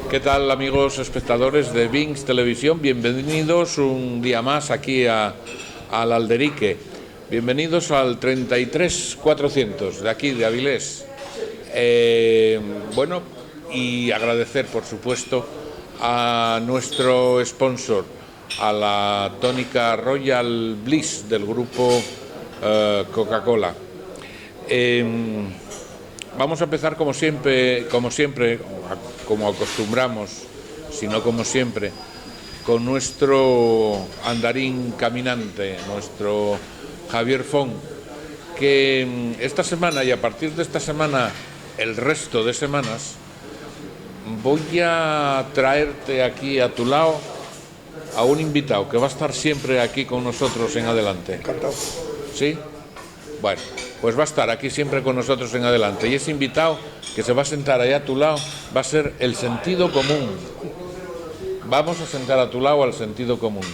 ¿Qué tal, amigos espectadores de Vinx Televisión? Bienvenidos un día más aquí al Alderique. Bienvenidos al 33400 de aquí, de Avilés. Bueno, y agradecer, por supuesto, a nuestro sponsor, a la tónica Royal Bliss del grupo Coca-Cola. Vamos a empezar como siempre, como acostumbramos, sino como siempre, con nuestro andarín caminante, nuestro Javier Font, que esta semana y a partir de esta semana, el resto de semanas, voy a traerte aquí a tu lado a un invitado que va a estar siempre aquí con nosotros en adelante. Encantado. ¿Sí? Bueno, pues va a estar aquí siempre con nosotros en adelante. Y ese invitado que se va a sentar allá a tu lado va a ser el sentido común. Vamos a sentar a tu lado al sentido común.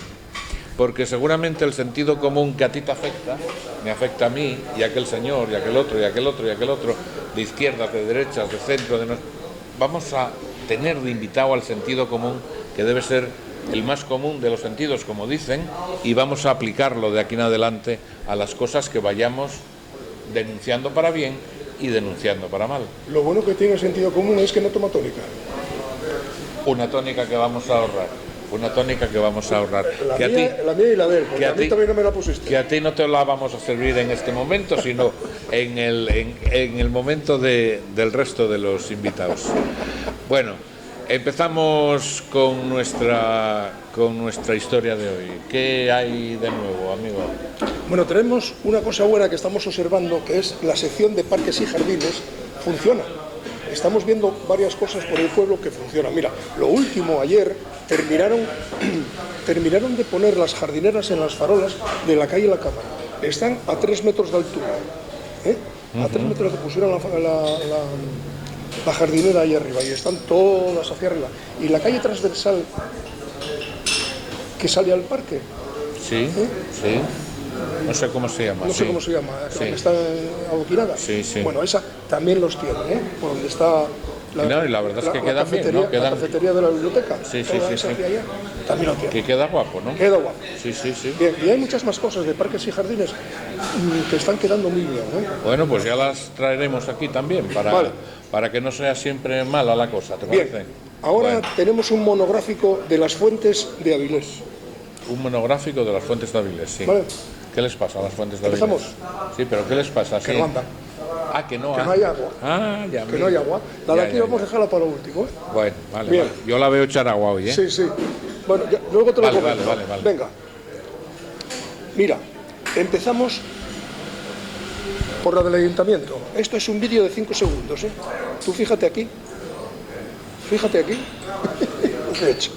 Porque seguramente el sentido común que a ti te afecta, me afecta a mí, y a aquel señor, y a aquel otro, y a aquel otro, y a aquel otro, de izquierdas, de derechas, de centro, vamos a tener de invitado al sentido común, que debe ser el más común de los sentidos, como dicen, y vamos a aplicarlo de aquí en adelante a las cosas que vayamos denunciando para bien y denunciando para mal. Lo bueno que tiene el sentido común es que no toma tónica. Una tónica que vamos a ahorrar. Una tónica que vamos a ahorrar. La mía y la de él, porque a mí también no me la pusiste. Que a ti no te la vamos a servir en este momento, sino en el momento del resto de los invitados. Bueno, empezamos con nuestra historia de hoy. ¿Qué hay de nuevo, amigo? Bueno, tenemos una cosa buena que estamos observando, que es la sección de parques y jardines funciona. Estamos viendo varias cosas por el pueblo que funcionan. Mira, lo último, ayer terminaron de poner las jardineras en las farolas de la calle La Cámara. Están a 3 metros de altura. A 3 metros que pusieron la jardinera ahí arriba, y están todas hacia arriba. Y la calle transversal que sale al parque. Sí, sí. No sé cómo se llama. No sé cómo se llama, sí. Está adoquinada. Sí, sí. Bueno, esa también los tiene, por donde está y la verdad es que queda bien, ¿no? La cafetería de la biblioteca. Sí. Allá, también lo tiene. Que queda guapo, ¿no? Queda guapo. Sí. Bien, y hay muchas más cosas de parques y jardines que están quedando muy bien, Bueno, pues ya las traeremos aquí también, para que no sea siempre mala la cosa, ¿te parece? Bien, ahora tenemos un monográfico de las fuentes de Avilés. Un monográfico de las fuentes de Avilés, sí. Vale. ¿Qué les pasa a las fuentes de Avilés? ¿Empezamos? Sí, pero ¿qué les pasa? Que no andan. Que no hay agua. Ya. Que no hay agua. La de aquí vamos a dejarla para lo último. Bueno, vale. Yo la veo echar agua hoy, Sí. Bueno, luego te lo comento. Vale. Venga. Mira, empezamos por la del ayuntamiento. Esto es un vídeo de 5 segundos, Tú fíjate aquí. De hecho.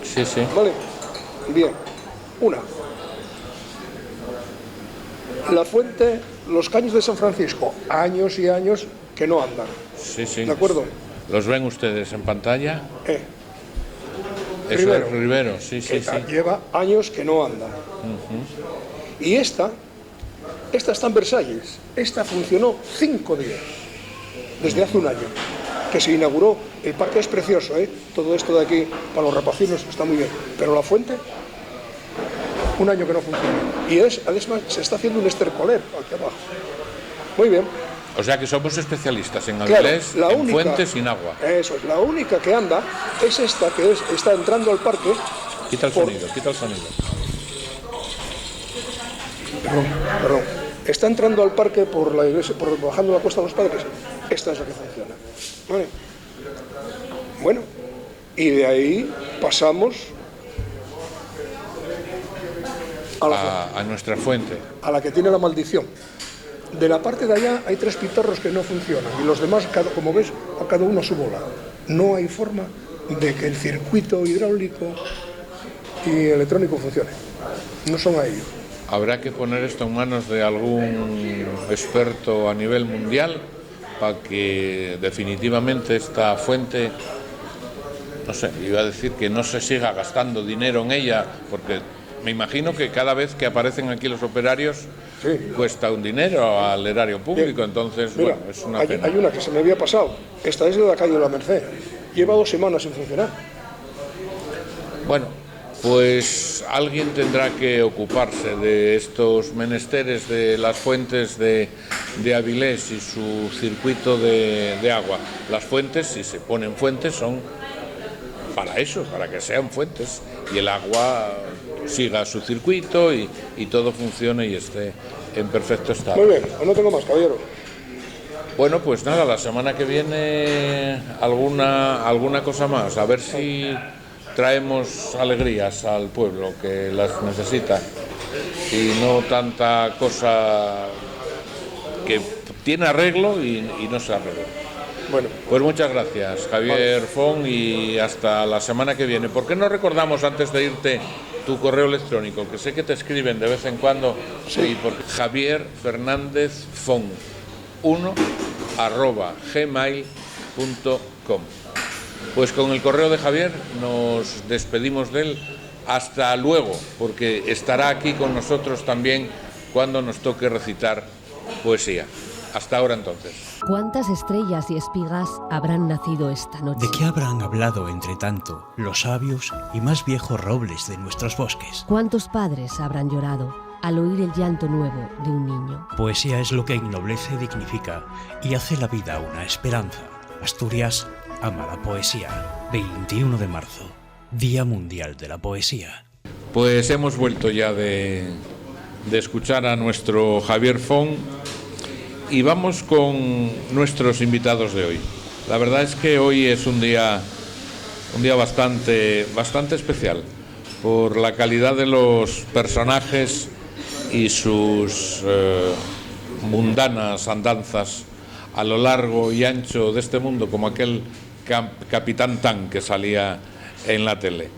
Sí. Vale. Bien. Una. La fuente, los caños de San Francisco, años y años que no andan. Sí. ¿De acuerdo? ¿Los ven ustedes en pantalla? Rivero. Es Rivero, sí. Lleva años que no andan. Y esta está en Versalles. Esta funcionó 5 días, desde hace un año, que se inauguró. El parque es precioso, todo esto de aquí, para los rapacinos, está muy bien. Pero la fuente, un año que no funciona. Y además se está haciendo un estercoler aquí abajo. Muy bien. O sea que somos especialistas en Avilés, en fuentes sin agua. Eso es, la única que anda es esta, que está entrando al parque. Quita el sonido. Perdón. Está entrando al parque por la iglesia, bajando la Cuesta de los Padres. Esta es la que funciona. Vale. Bueno, y de ahí pasamos a nuestra fuente. A la que tiene la maldición. De la parte de allá hay 3 pitorros que no funcionan, y los demás, como ves, a cada uno a su bola. No hay forma de que el circuito hidráulico y electrónico funcione. No son a ello. Habrá que poner esto en manos de algún experto a nivel mundial para que definitivamente esta fuente, no sé, iba a decir que no se siga gastando dinero en ella, porque me imagino que cada vez que aparecen aquí los operarios cuesta un dinero al erario público. Bien. Entonces, mira, bueno, es una pena. Hay una que se me había pasado. Esta es de la calle de la Merced. lleva 2 semanas sin funcionar. Bueno, pues alguien tendrá que ocuparse de estos menesteres de las fuentes de Avilés y su circuito de agua. Las fuentes, si se ponen fuentes, son para eso, para que sean fuentes y el agua siga su circuito y todo funcione y esté en perfecto estado. Muy bien, no tengo más, caballero. Bueno, pues nada, la semana que viene alguna cosa más, a ver si traemos alegrías al pueblo que las necesita y no tanta cosa que tiene arreglo y no se arregla. Bueno, pues muchas gracias, Javier Font, y hasta la semana que viene. ¿Por qué no recordamos antes de irte tu correo electrónico? Que sé que te escriben de vez en cuando. Sí, porque Javier Fernández Font 1@gmail.com. Pues con el correo de Javier nos despedimos de él. Hasta luego, porque estará aquí con nosotros también cuando nos toque recitar poesía. Hasta ahora entonces. ¿Cuántas estrellas y espigas habrán nacido esta noche? ¿De qué habrán hablado entre tanto los sabios y más viejos robles de nuestros bosques? ¿Cuántos padres habrán llorado al oír el llanto nuevo de un niño? Poesía es lo que ennoblece, dignifica y hace la vida una esperanza. Asturias ama la poesía. 21 de marzo, Día Mundial de la Poesía. Pues hemos vuelto ya de escuchar a nuestro Javier Font y vamos con nuestros invitados de hoy. La verdad es que hoy es un día bastante especial por la calidad de los personajes y sus mundanas andanzas a lo largo y ancho de este mundo, como aquel Capitán Tan que salía en la tele,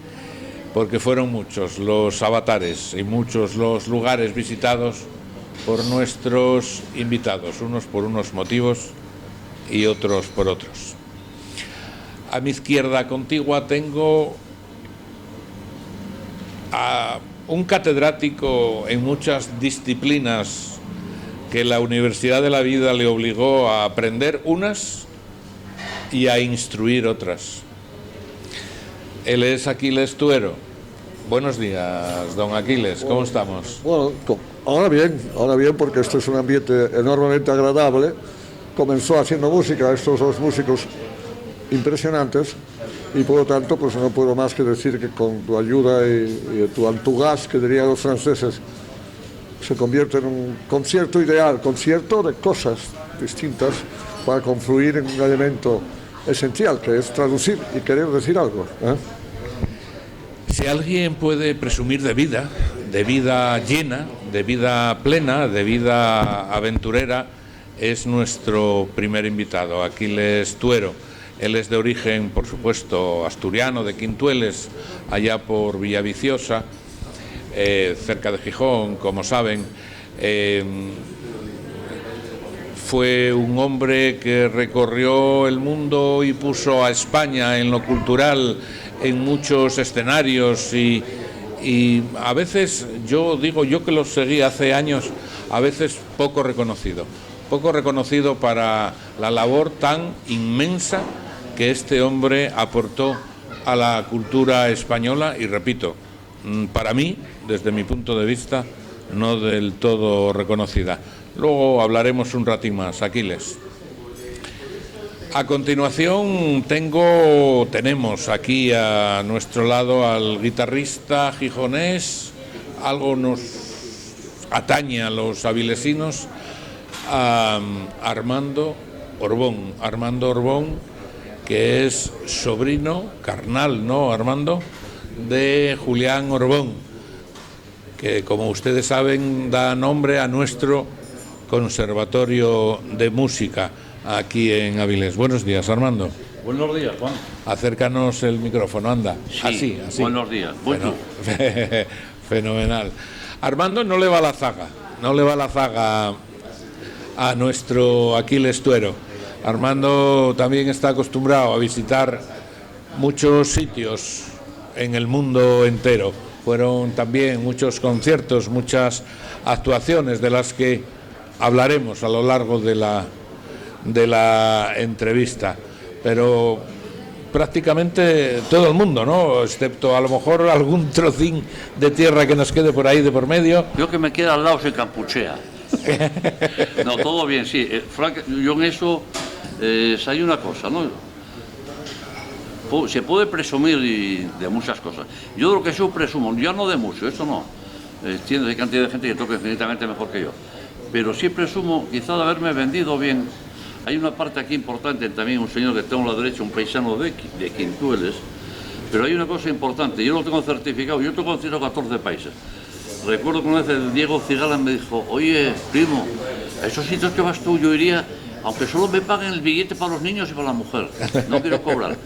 porque fueron muchos los avatares y muchos los lugares visitados por nuestros invitados, unos por unos motivos y otros por otros. A mi izquierda contigua tengo a un catedrático en muchas disciplinas que la Universidad de la Vida le obligó a aprender unas y a instruir otras. Él es Aquiles Tuero. Buenos días, don Aquiles, ¿cómo estamos? Bueno, ahora bien, porque esto es un ambiente enormemente agradable. Comenzó haciendo música, estos dos músicos impresionantes, y por lo tanto pues no puedo más que decir que con tu ayuda y tu entourage, que dirían los franceses, se convierte en un concierto ideal, concierto de cosas distintas para confluir en un elemento esencial, que es traducir y querer decir algo, ¿eh? Si alguien puede presumir de vida llena, de vida plena, de vida aventurera, es nuestro primer invitado, Aquiles Tuero. Él es de origen, por supuesto, asturiano, de Quintueles, allá por Villaviciosa, cerca de Gijón, como saben. Fue un hombre que recorrió el mundo y puso a España en lo cultural en muchos escenarios y a veces, yo que lo seguí hace años, a veces poco reconocido para la labor tan inmensa que este hombre aportó a la cultura española y, repito, para mí, desde mi punto de vista, no del todo reconocida. Luego hablaremos un ratín más, Aquiles. A continuación tenemos aquí a nuestro lado al guitarrista gijonés, algo nos atañe a los avilesinos, a Armando Orbón, que es sobrino carnal, ¿no, Armando?, de Julián Orbón, que, como ustedes saben, da nombre a nuestro Conservatorio de Música aquí en Avilés. Buenos días, Armando. Buenos días, Juan. Acércanos el micrófono, anda. Sí, así. Buenos días. Bueno, fenomenal. Armando no le va la zaga a nuestro Aquiles Tuero. Armando también está acostumbrado a visitar muchos sitios en el mundo entero. Fueron también muchos conciertos, muchas actuaciones de las que hablaremos a lo largo de la entrevista. Pero prácticamente todo el mundo, ¿no? Excepto a lo mejor algún trocín de tierra que nos quede por ahí de por medio. Yo que me queda al lado se campuchea. No, todo bien, sí. Frank, yo en eso hay una cosa, ¿no? Se puede presumir de muchas cosas. Yo de lo que yo presumo, ya no de mucho, eso no. Entiendo que hay cantidad de gente que toca infinitamente mejor que yo. Pero sí presumo quizá de haberme vendido bien. Hay una parte aquí importante, también un señor que tengo a la derecha, un paisano de Quintueles, pero hay una cosa importante, yo lo tengo certificado, yo tengo 114 países. Recuerdo que una vez el Diego Cigala me dijo, oye, primo, a esos sitios que vas tú yo iría, aunque solo me paguen el billete para los niños y para la mujer, no quiero cobrar.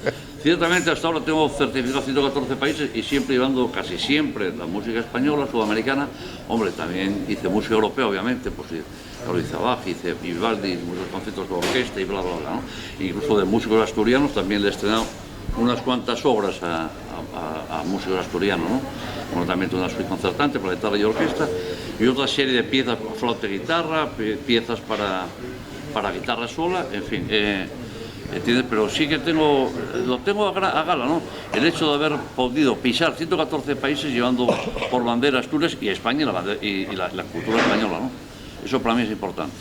Ciertamente hasta ahora tengo certificado 114 países y siempre llevando casi siempre la música española, sudamericana. Hombre, también hice música europea, obviamente, pues lo hice Bach, hice Vivaldi, muchos conciertos de orquesta y bla, bla, bla, ¿no? Incluso de músicos asturianos también le he estrenado unas cuantas obras a músicos asturianos, ¿no? Bueno, también tuve una suite concertante para guitarra y orquesta y otra serie de piezas para flauta y guitarra, piezas para guitarra sola, en fin. ¿Entiendes? Pero sí que lo tengo a gala, ¿no? El hecho de haber podido pisar 114 países llevando por bandera Asturias y España y la cultura española, ¿no? Eso para mí es importante.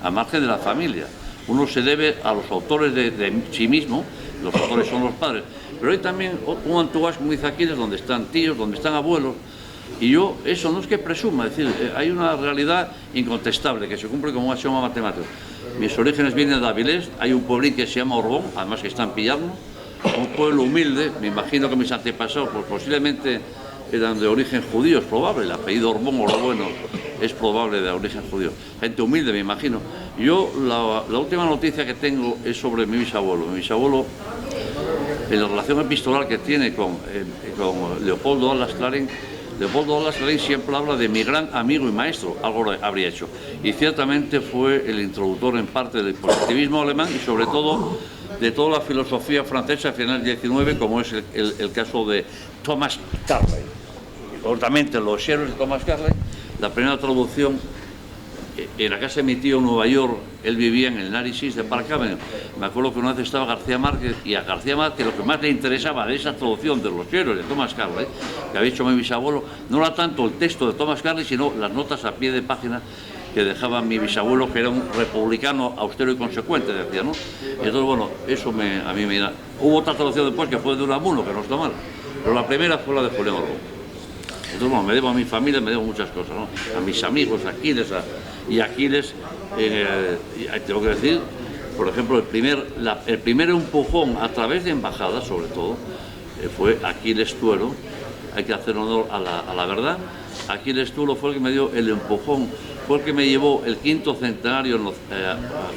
A margen de la familia, uno se debe a los autores de sí mismo, los autores son los padres, pero hay también un entourage, como dice Aquiles, donde están tíos, donde están abuelos, y yo, eso no es que presuma, es decir, hay una realidad incontestable que se cumple como un axioma matemático. Mis orígenes vienen de Avilés, hay un pueblín que se llama Orbón, además que está en Pillarno, un pueblo humilde, me imagino que mis antepasados pues, posiblemente eran de origen judío, es probable, el apellido Orbón o lo bueno es probable de origen judío, gente humilde me imagino. Yo la última noticia que tengo es sobre mi bisabuelo. Mi bisabuelo, en la relación epistolar que tiene con Leopoldo Alas Clarín, Leopoldo Alas Clarín siempre habla de mi gran amigo y maestro, algo habría hecho. Y ciertamente fue el introductor en parte del positivismo alemán y sobre todo de toda la filosofía francesa a finales del XIX, como es el caso de Thomas Carlyle. Concretamente, Los héroes de Thomas Carlyle, la primera traducción en la casa de mi tío en Nueva York, él vivía en el Narcissus de Park Avenue. Me acuerdo que una vez estaba García Márquez y a García Márquez lo que más le interesaba de esa traducción de Los héroes de Thomas Carlyle, que había hecho mi bisabuelo, no era tanto el texto de Thomas Carlyle, sino las notas a pie de página que dejaba mi bisabuelo, que era un republicano austero y consecuente, decía, ¿no? Entonces, bueno, eso a mí me da. Hubo otra traducción después que fue de Unamuno, que no está mal, pero la primera fue la de Julián Orbón. Entonces, bueno, me debo a mi familia, me debo muchas cosas, ¿no? A mis amigos, a Aquiles, tengo que decir, por ejemplo, el primer empujón a través de embajadas, sobre todo, fue Aquiles Tuero. Hay que hacer honor a la verdad. Aquiles Tuero fue el que me dio el empujón, fue el que me llevó el 5º centenario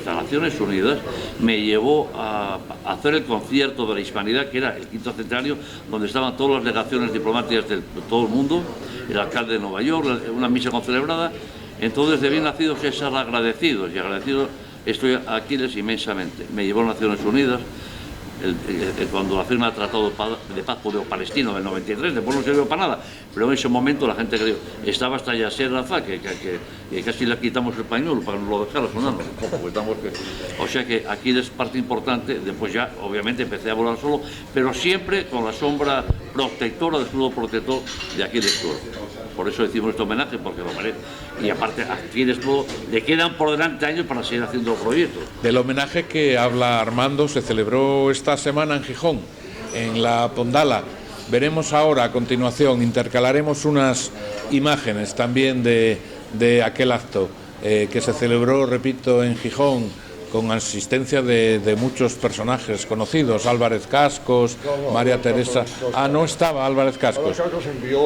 a Naciones Unidas, me llevó a hacer el concierto de la Hispanidad, que era el 5º centenario, donde estaban todas las delegaciones diplomáticas de todo el mundo, el alcalde de Nueva York, una misa concelebrada. Entonces, de bien nacidos es ser agradecidos, y agradecido estoy a Aquiles inmensamente. Me llevó a Naciones Unidas, cuando la firma del Tratado de Paz Judeo-Palestino del 93, después no sirvió para nada, pero en ese momento la gente creyó, estaba hasta Yasser Arafat, que casi le quitamos el pañuelo para que nos lo dejara sonando, o sea que Aquiles es parte importante. Después ya obviamente empecé a volar solo, pero siempre con la sombra protectora, del escudo protector de Aquiles Tuero. Por eso decimos este homenaje, porque lo merece. Y aparte, a Aquiles Tuero le quedan por delante años para seguir haciendo proyectos. Del homenaje que habla Armando se celebró esta semana en Gijón, en la Pondala. Veremos ahora, a continuación, intercalaremos unas imágenes también de aquel acto que se celebró, repito, en Gijón, con asistencia de muchos personajes conocidos, Álvarez Cascos, María Teresa. No estaba Álvarez Cascos. Álvarez Cascos envió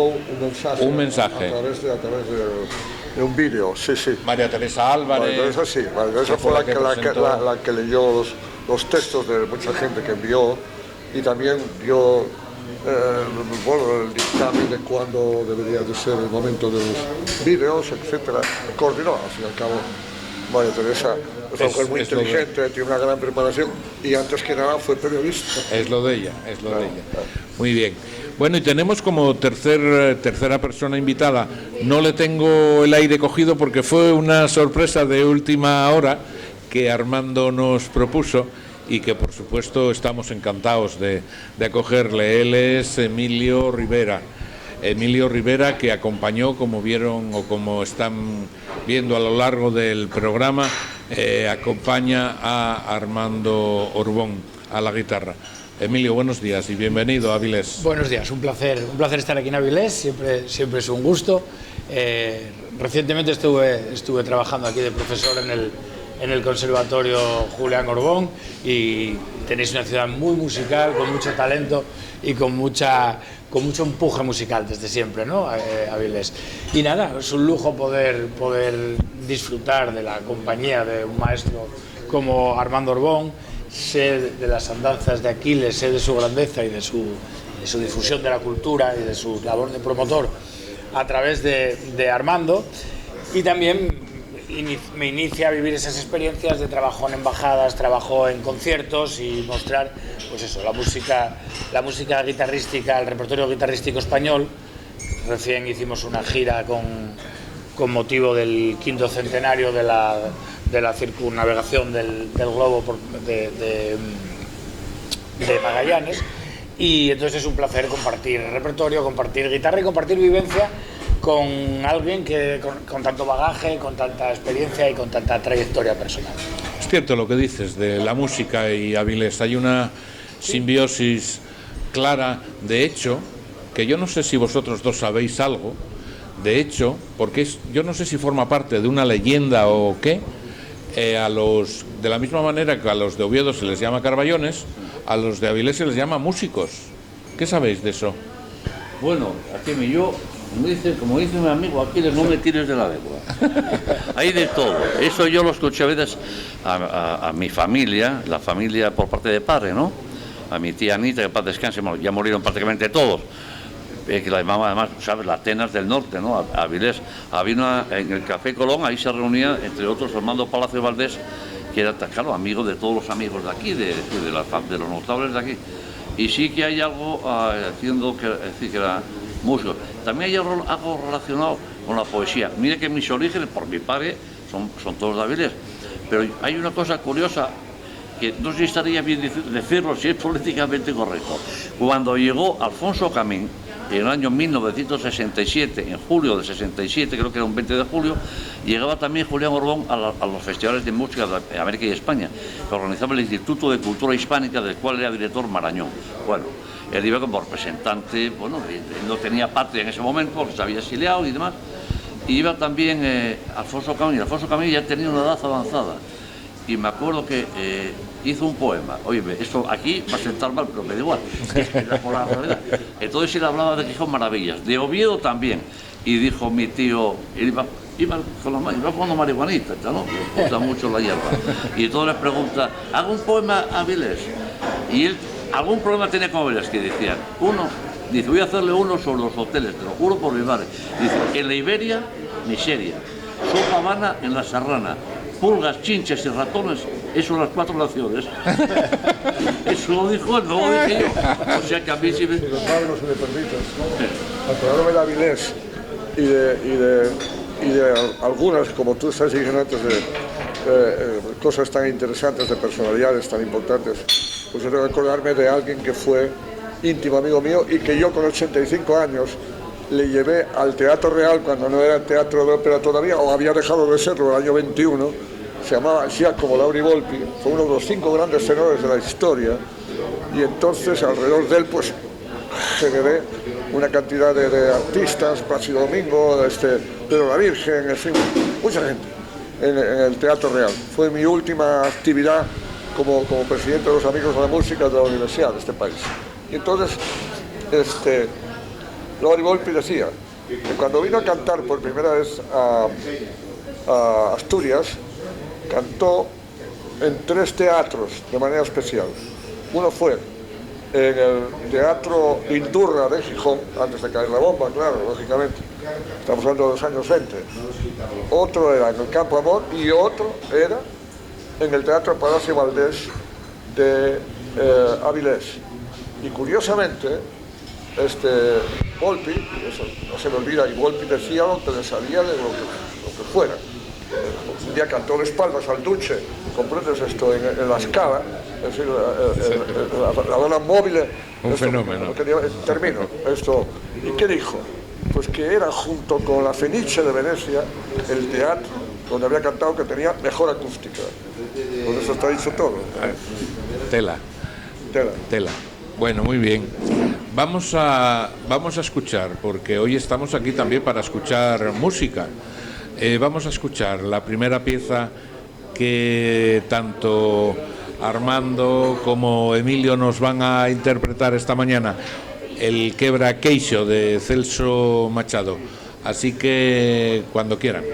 un mensaje. A través de un vídeo, sí. María Teresa Álvarez. María Teresa, sí. María Teresa fue la que leyó los textos de mucha gente que envió y también dio el dictamen de cuándo debería de ser el momento de los vídeos, etcétera. Coordinó, al fin y al cabo. María Teresa es una mujer muy inteligente, tiene una gran preparación y antes que nada fue periodista. Es lo de ella. Muy bien. Bueno, y tenemos como tercera persona invitada, no le tengo el aire cogido porque fue una sorpresa de última hora que Armando nos propuso y que por supuesto estamos encantados de acogerle. Él es Emilio Rivera. Emilio Rivera, que acompañó, como vieron o como están viendo a lo largo del programa, acompaña a Armando Orbón a la guitarra. Emilio, buenos días y bienvenido a Avilés. Buenos días, un placer estar aquí en Avilés, siempre es un gusto. Recientemente estuve trabajando aquí de profesor en el Conservatorio Julián Orbón, y tenéis una ciudad muy musical, con mucho talento y con mucho empuje musical desde siempre, ¿no? Avilés. Y nada, es un lujo poder disfrutar de la compañía de un maestro como Armando Orbón. Sé de las andanzas de Aquiles, sé de su grandeza y de su difusión de la cultura y de su labor de promotor a través de Armando, y también me inicia a vivir esas experiencias de trabajo en embajadas, trabajo en conciertos y mostrar, pues eso, la música guitarrística, el repertorio guitarrístico español. Recién hicimos una gira con motivo del 5º centenario de la circunnavegación del globo de Magallanes, y entonces es un placer compartir repertorio, compartir guitarra y compartir vivencia con alguien que con tanto bagaje, con tanta experiencia y con tanta trayectoria personal. Es cierto lo que dices de la música y Avilés, hay una simbiosis clara. De hecho, que yo no sé si vosotros dos sabéis algo, de hecho, porque yo no sé si forma parte de una leyenda o qué, de la misma manera que a los de Oviedo se les llama carballones, a los de Avilés se les llama músicos. ¿Qué sabéis de eso? Bueno, aquí yo, como dice mi amigo Aquiles, no me tires de la lengua. Hay de todo. Eso yo lo escuché a veces a mi familia, la familia por parte de padre, ¿no? A mi tía Anita, que paz descanse, ya murieron prácticamente todos. Que la llamaba además, ¿sabes?, las Atenas del Norte, ¿no? Avilés. Había en el Café Colón, ahí se reunía, entre otros, Armando Palacio Valdés, que era, claro, amigo de todos los amigos de aquí, de los notables de aquí. Y sí que hay algo haciendo que era músico. También hay algo relacionado con la poesía. Mire que mis orígenes, por mi padre, son todos de Avilés. Pero hay una cosa curiosa, que no sé si estaría bien decirlo, si es políticamente correcto. Cuando llegó Alfonso Camín, en el año 1967, en julio de 67, creo que era un 20 de julio, llegaba también Julián Orbón a los festivales de música de América y España, que organizaba el Instituto de Cultura Hispánica, del cual era director Marañón. Bueno, él iba como representante, bueno, él no tenía patria en ese momento, porque se había exiliado y demás, y iba también Alfonso Camín, y Alfonso Camín ya tenía una edad avanzada, y me acuerdo que hizo un poema. Oye, esto aquí va a sentar mal, pero me da igual, es por la realidad. Entonces él hablaba de Gijón maravillas, de Oviedo también, y dijo mi tío, él iba jugando marihuanita, ¿no? Le gusta mucho la hierba, y entonces le pregunta, ¿hago un poema a Avilés? Y él, algún problema tenía con Avilés, que decían, dice, voy a hacerle uno sobre los hoteles, te lo juro por mi madre. Dice, en la Iberia, miseria, sopa Habana en la Serrana, pulgas, chinches y ratones, eso son las 4 naciones. Eso lo dijo él, no lo dije yo. O sea que a mí sí me... Sin embargo, si me permites, acordarme de Avilés y de algunas, como tú estás diciendo antes, de cosas tan interesantes, de personalidades tan importantes, pues yo tengo que acordarme de alguien que fue íntimo amigo mío y que yo con 85 años le llevé al Teatro Real cuando no era Teatro de Ópera todavía, o había dejado de serlo el año 21, se llamaba Giacomo Lauri Volpi, fue uno de los 5 grandes tenores de la historia, y entonces alrededor de él pues generé una cantidad de artistas, Plácido Domingo, Pedro la Virgen, en fin, mucha gente en el Teatro Real. Fue mi última actividad como presidente de los Amigos de la Música de la Universidad de este país. Y entonces Lauri Volpi decía que cuando vino a cantar por primera vez a Asturias, cantó en 3 teatros de manera especial. Uno fue en el Teatro Indurra de Gijón, antes de caer la bomba, claro, lógicamente. Estamos hablando de los años 20. Otro era en el Campo Amor y otro era en el Teatro Palacio Valdés de Avilés. Y curiosamente, Volpi, eso no se me olvida, y Volpi decía lo que le salía de lo que fuera. Un día cantó de espaldas al Duce comprendes esto, en la escala, es decir, la dona móvil. Un fenómeno. Termino esto. ¿Y qué dijo? Pues que era, junto con la Fenice de Venecia, el teatro donde había cantado que tenía mejor acústica. Por eso está dicho todo. Tela. Bueno, muy bien. Vamos a escuchar, porque hoy estamos aquí también para escuchar música. Vamos a escuchar la primera pieza que tanto Armando como Emilio nos van a interpretar esta mañana, el Quebra Queixo de Celso Machado. Así que cuando quieran.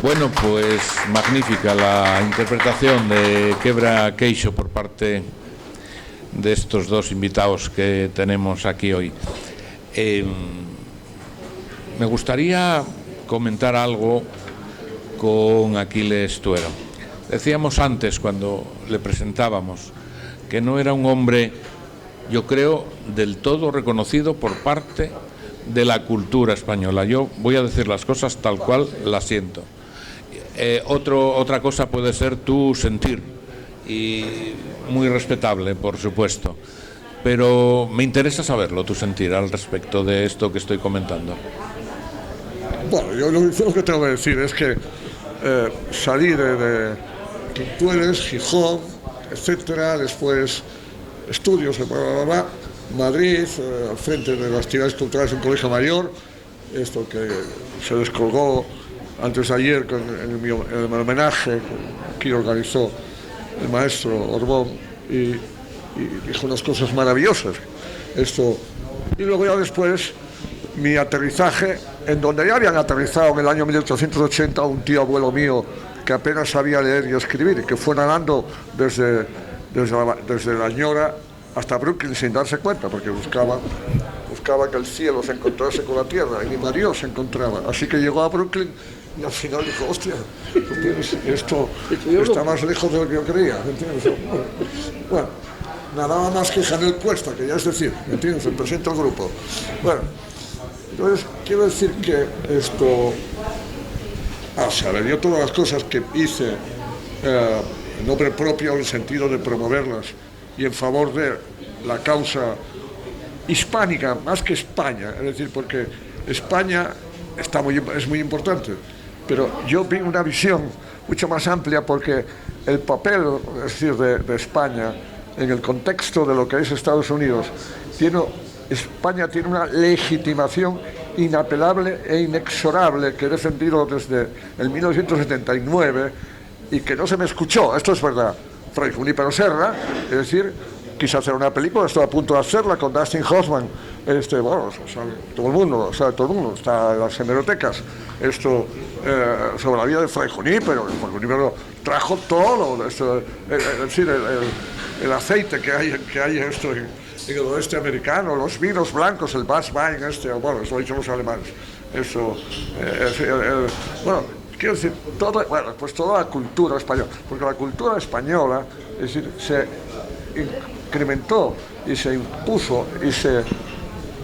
Bueno, pues magnífica la interpretación de Quebra Queixo por parte de estos dos invitados que tenemos aquí hoy. Me gustaría comentar algo con Aquiles Tuero. Decíamos antes, cuando le presentábamos, que no era un hombre, yo creo, del todo reconocido por parte de la cultura española. Yo voy a decir las cosas tal cual las siento. Otra cosa puede ser tu sentir, y muy respetable, por supuesto, pero me interesa saberlo, tu sentir al respecto de esto que estoy comentando. Bueno, yo lo que tengo que decir es que salí de Quintueles, Gijón, etcétera, después estudios, Madrid, al frente de las actividades culturales en un colegio mayor, esto que se descolgó antes de ayer en el homenaje que aquí organizó el maestro Orbón, y dijo unas cosas maravillosas. Y luego ya después mi aterrizaje, en donde ya habían aterrizado en el año 1880 un tío abuelo mío que apenas sabía leer y escribir, y que fue nadando desde la Ñora hasta Brooklyn sin darse cuenta, porque buscaba que el cielo se encontrase con la tierra, y ni Mario se encontraba. Así que llegó a Brooklyn y al final dijo, hostia, esto está más lejos de lo que yo creía, ¿entiendes? Bueno, nadaba más que Janel Cuesta, que ya es decir, ¿entiendes? El presente al grupo. Bueno, entonces quiero decir que esto... yo todas las cosas que hice en nombre propio, en el sentido de promoverlas y en favor de la causa hispánica, más que España, es decir, porque España es muy importante, pero yo vi una visión mucho más amplia, porque el papel, es decir, de España en el contexto de lo que es Estados Unidos, España tiene una legitimación inapelable e inexorable que he defendido desde el 1979 y que no se me escuchó. Esto es verdad. Fray Junípero Serra, es decir, quise hacer una película, estoy a punto de hacerla con Dustin Hoffman, bueno, todo el mundo, está en las hemerotecas, sobre la vida de Fray Junípero. Fray Junípero trajo todo, es decir, el aceite que hay en el oeste americano, los vinos blancos, el Weißwein, bueno, eso lo dicen los alemanes, bueno, quiero decir, pues toda la cultura española, porque la cultura española, es decir, se incrementó y se impuso y se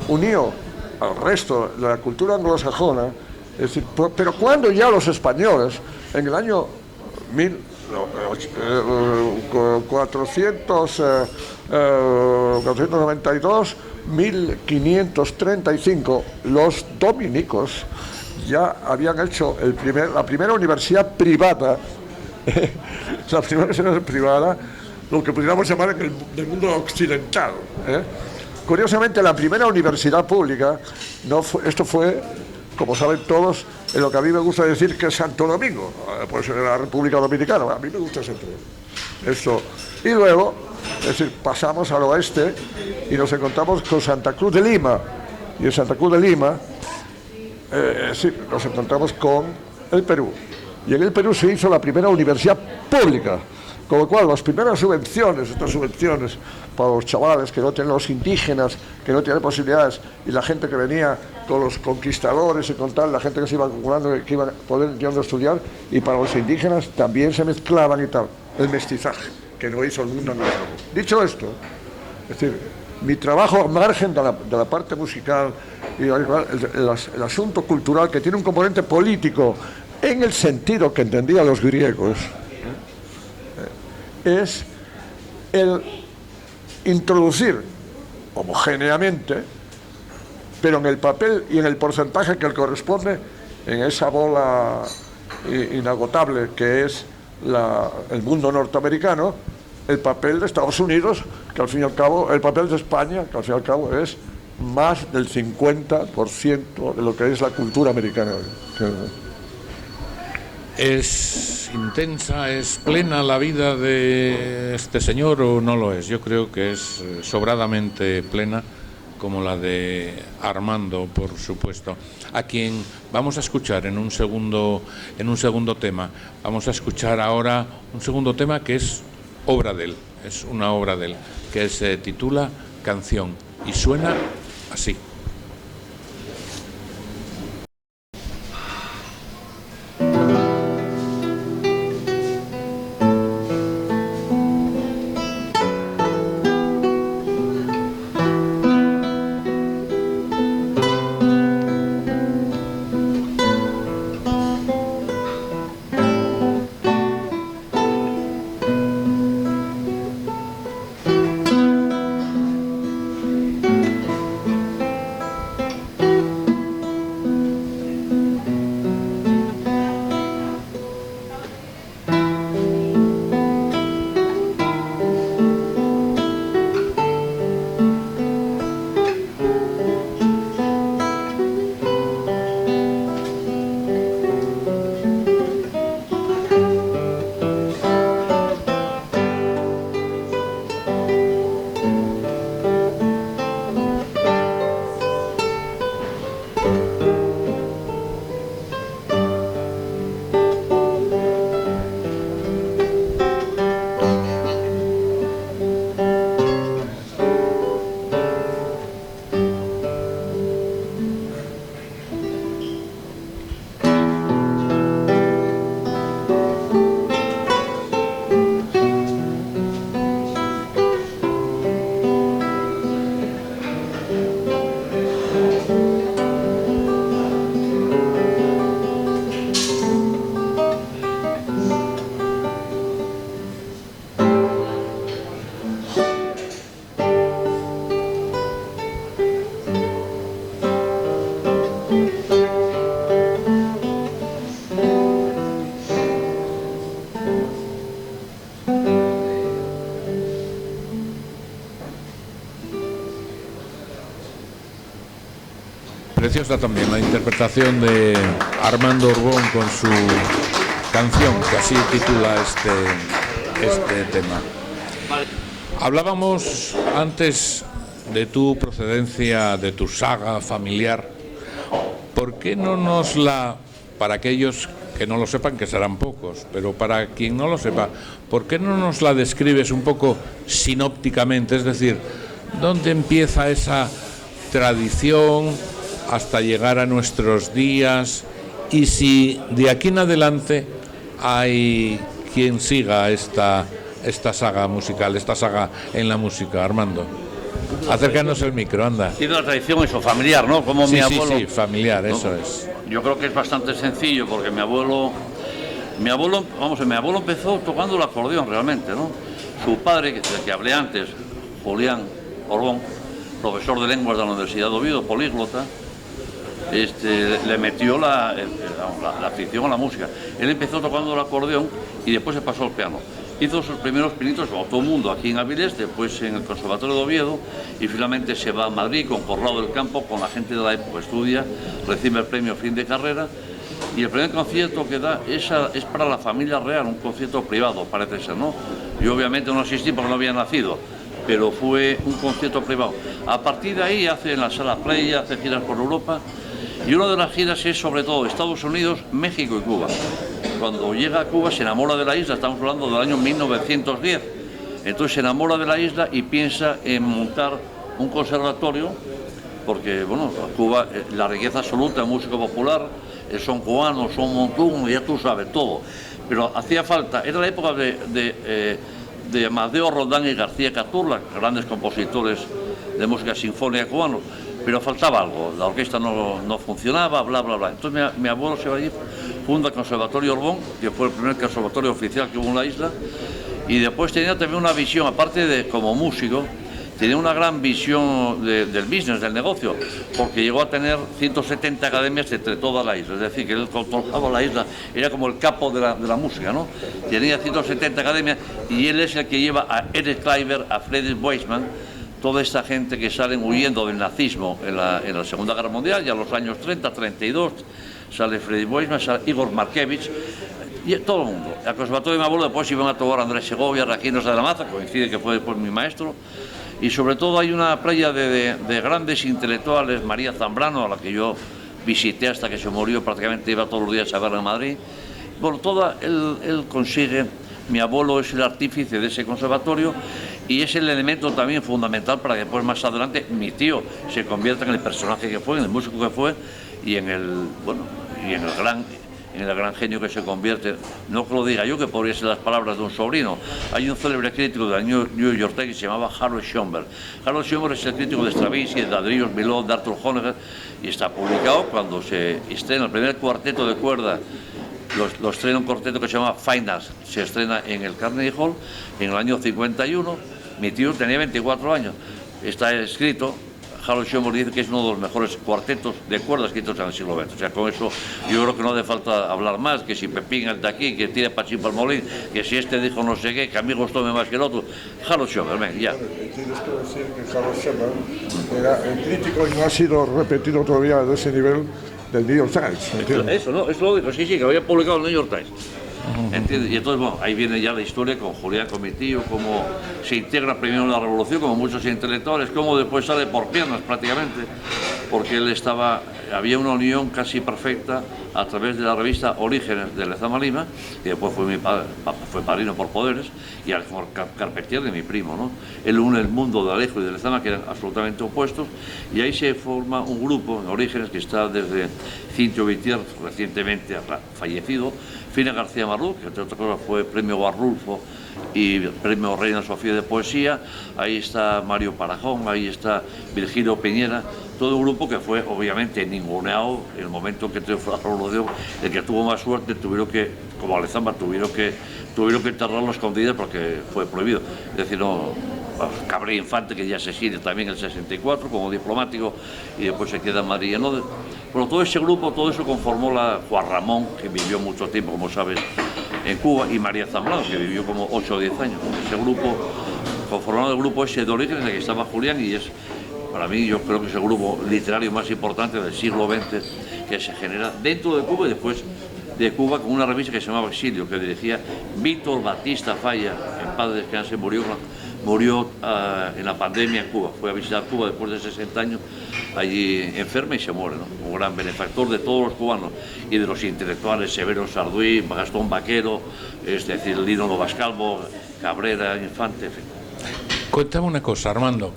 unió al resto de la cultura anglosajona, es decir, pero cuando ya los españoles, en el año 492, 1535, los dominicos ya habían hecho la primera universidad privada, lo que pudiéramos llamar en el mundo occidental. Curiosamente, la primera universidad pública, esto fue, como saben todos, en lo que a mí me gusta decir que es Santo Domingo, pues en la República Dominicana, a mí me gusta Santo Domingo. Y luego, es decir, pasamos al oeste y nos encontramos con Santa Cruz de Lima, y en Santa Cruz de Lima, nos encontramos con el Perú, y en el Perú se hizo la primera universidad pública, con lo cual las primeras subvenciones, estas subvenciones para los chavales que no tienen, los indígenas que no tienen posibilidades, y la gente que venía con los conquistadores y con tal, la gente que se iba acumulando, que iba a poder yendo a estudiar, y para los indígenas también se mezclaban y tal, el mestizaje que no hizo el mundo anglosajón. Dicho esto, es decir, mi trabajo al margen de la parte musical y el asunto cultural, que tiene un componente político en el sentido que entendían los griegos, es el introducir homogéneamente, pero en el papel y en el porcentaje que le corresponde, en esa bola inagotable que es el mundo norteamericano, el papel de Estados Unidos, que al fin y al cabo, el papel de España, que al fin y al cabo es más del 50% de lo que es la cultura americana. ¿Es intensa, es plena la vida de este señor o no lo es? Yo creo que es sobradamente plena, como la de Armando, por supuesto, a quien vamos a escuchar en un segundo tema. Vamos a escuchar ahora un segundo tema que es obra de él, es una obra de él, que se titula Canción y suena así. Preciosa también la interpretación de Armando Orbón con su canción, que así titula este tema. Hablábamos antes de tu procedencia, de tu saga familiar. ¿Por qué no nos la, para aquellos que no lo sepan, que serán pocos, pero para quien no lo sepa, ¿por qué no nos la describes un poco sinópticamente? Es decir, ¿dónde empieza esa tradición hasta llegar a nuestros días? Y si de aquí en adelante hay quien siga esta saga musical, esta saga en la música. Armando, acércanos el micro, anda. Tiene una tradición eso, familiar, ¿no? Como sí, mi abuelo. Sí, familiar, ¿no? Eso es. Yo creo que es bastante sencillo porque mi abuelo empezó tocando el acordeón realmente, ¿no? Su padre, del que hablé antes, Julián Orbón, profesor de lenguas de la Universidad de Oviedo, políglota, le metió la afición a la música. Él empezó tocando el acordeón y después se pasó al piano. Hizo sus primeros pinitos, como todo el mundo, aquí en Avilés, después en el Conservatorio de Oviedo, y finalmente se va a Madrid con Corrado del Campo, con la gente de la época, estudia, recibe el premio fin de carrera, y el primer concierto que da es para la familia real, un concierto privado, parece ser, ¿no? Yo obviamente no asistí porque no había nacido, pero fue un concierto privado. A partir de ahí hace en la Sala Playa, hace giras por Europa, y una de las giras es sobre todo Estados Unidos, México y Cuba. Cuando llega a Cuba se enamora de la isla, estamos hablando del año 1910, entonces se enamora de la isla y piensa en montar un conservatorio, porque bueno, Cuba, la riqueza absoluta de música popular, el son cubano, son montún, ya tú sabes, todo, pero hacía falta, era la época de Amadeo Roldán y García Caturla, grandes compositores de música sinfónica cubanos, pero faltaba algo, la orquesta no funcionaba, bla, bla, bla. Entonces mi abuelo se va allí, funda el Conservatorio Orbón, que fue el primer conservatorio oficial que hubo en la isla, y después tenía también una visión, aparte de como músico, tenía una gran visión del business, del negocio, porque llegó a tener 170 academias entre toda la isla, es decir, que él controlaba la isla, era como el capo de la música, ¿no? Tenía 170 academias y él es el que lleva a Eric Kleiber, a Frederick Weissman, toda esta gente que salen huyendo del nazismo en la Segunda Guerra Mundial, ya en los años 30, 32, sale Frederick Weissman, sale Igor Markevich, y todo el mundo. Al conservatorio de mi abuelo después iban a tocar Andrés Segovia, Raquinos de la Maza, coincide que fue después mi maestro, Y sobre todo hay una playa de grandes intelectuales, María Zambrano, a la que yo visité hasta que se murió, prácticamente iba todos los días a verla en Madrid. Bueno, él consigue, mi abuelo es el artífice de ese conservatorio y es el elemento también fundamental para que después más adelante mi tío se convierta en el personaje que fue, en el músico que fue y en el gran genio que se convierte. No que lo diga yo, que podría ser las palabras de un sobrino. Hay un célebre crítico de la New York Times que se llamaba Harold Schoenberg. Harold Schoenberg es el crítico de Stravinsky, de Dadrillos, Milhaud, de Arthur Honegger, y está publicado cuando se estrena el primer cuarteto de cuerda. Lo estrena un cuarteto que se llama Fine Arts, se estrena en el Carnegie Hall en el año 51. Mi tío tenía 24 años. Está escrito, Harold Schoenberg dice que es uno de los mejores cuartetos de cuerdas escritos en el siglo XX. O sea, con eso yo creo que no hace falta hablar más, que si Pepín el de aquí, que tira Pachín Palmolín, que si este dijo no sé qué, que amigos tome más que el otro. Harold Schoenberg, ven, ya. Tienes que decir que Harold Schoenberg era el crítico y no ha sido repetido todavía de ese nivel del New York Times. Eso, ¿no? Eso lo dijo, sí, que había publicado el New York Times. ¿Entiendes? Y entonces, bueno, ahí viene ya la historia con Julián, con mi tío, cómo se integra primero en la revolución, como muchos intelectuales, cómo después sale por piernas prácticamente, porque había una unión casi perfecta a través de la revista Orígenes de Lezama Lima, y después fue mi padre, fue padrino por poderes, y Alejandro Carpentier de mi primo, ¿no? Él une el mundo de Alejo y de Lezama, que eran absolutamente opuestos, y ahí se forma un grupo en Orígenes que está desde Cintio Vitier, recientemente fallecido, Fina García Marrú, que entre otras cosas fue premio Barrulfo y premio Reina Sofía de Poesía, ahí está Mario Parajón, ahí está Virgilio Piñera, todo un grupo que fue obviamente ninguneado en el momento en que triunfó la revolución. El que tuvo más suerte tuvieron que, como Alezama, tuvieron que enterrarlo a escondidas porque fue prohibido. Es decir, no, Cabrera Infante, que ya se sigue también en el 64 como diplomático y después se queda en Madrid. ¿No? Pero todo ese grupo, todo eso conformó Juan Ramón, que vivió mucho tiempo, como sabes, en Cuba, y María Zambrano, que vivió como 8 o 10 años. Ese grupo, conformado el grupo ese de Origen, en el que estaba Julián, y es, para mí, yo creo que es el grupo literario más importante del siglo XX que se genera dentro de Cuba y después de Cuba, con una revista que se llamaba Exilio, que dirigía Víctor Batista Falla, en paz descanse, murió en la pandemia en Cuba. Fue a visitar Cuba después de 60 años, allí enferma y se muere, ¿no? Un gran benefactor de todos los cubanos y de los intelectuales, Severo Sarduí, Gastón Vaquero, es decir, Lino Lovascalvo, Cabrera Infante, en fin. Cuéntame una cosa, Armando.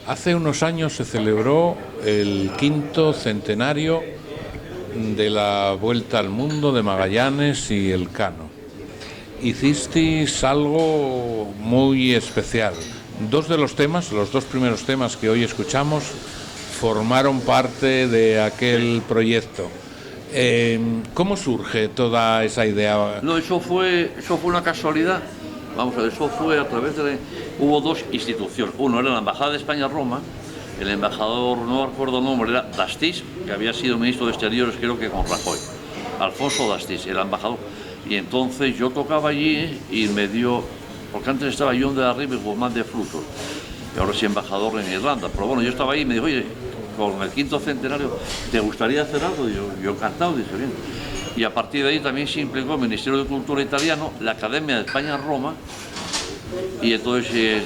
Hace unos años se celebró el 5º centenario de la Vuelta al Mundo de Magallanes y Elcano. Hicisteis algo muy especial. Dos de los temas, los dos primeros temas que hoy escuchamos, formaron parte de aquel proyecto. ¿Cómo surge toda esa idea? No, eso fue una casualidad. Vamos a ver, eso fue a través hubo dos instituciones. Uno era la Embajada de España en Roma. El embajador, no recuerdo el nombre, era Dastís, que había sido ministro de Exteriores, creo que con Rajoy. Alfonso Dastís, el embajador. Y entonces yo tocaba allí y me dio, porque antes estaba John de Arriba y Guzmán de Frutos, y ahora soy embajador en Irlanda. Pero bueno, yo estaba ahí y me dijo, oye, con el 5º centenario, ¿te gustaría hacer algo? Y yo encantado, dije, bien. Y a partir de ahí también se implicó el Ministerio de Cultura italiano, la Academia de España en Roma, y entonces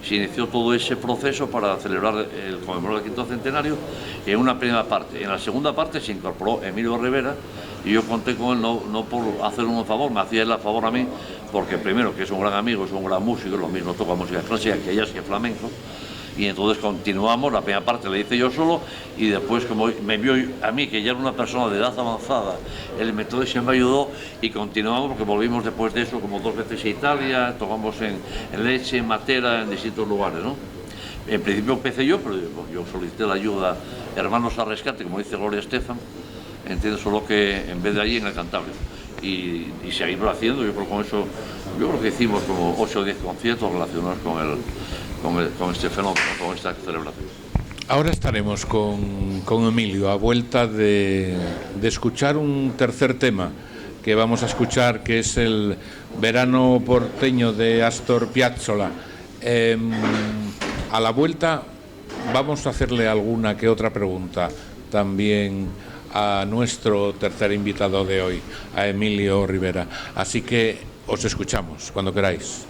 se inició todo ese proceso para celebrar el conmemorar el 5º centenario en una primera parte. En la segunda parte se incorporó Emilio Rivera y yo conté con él no por hacerle un favor, me hacía él a favor a mí, porque primero que es un gran amigo, es un gran músico, lo mismo toca música clásica que ella es que flamenco. Y entonces continuamos, la primera parte la hice yo solo y después como me vio a mí que ya era una persona de edad avanzada, el método siempre me ayudó y continuamos porque volvimos después de eso como 2 veces a Italia, tocamos en Leche, en Matera, en distintos lugares, ¿no? En principio empecé yo, pero yo solicité la ayuda Hermanos al Rescate, como dice Gloria Estefan, entiendo, solo que en vez de allí en el Cantabria. Y se ha ido haciendo, yo creo con eso, yo creo que hicimos como 8 o 10 conciertos relacionados con este fenómeno, con esta celebración. Ahora estaremos con Emilio a vuelta de escuchar un tercer tema que vamos a escuchar, que es el Verano porteño de Astor Piazzolla. A la vuelta vamos a hacerle alguna que otra pregunta también a nuestro tercer invitado de hoy, a Emilio Rivera. Así que os escuchamos cuando queráis.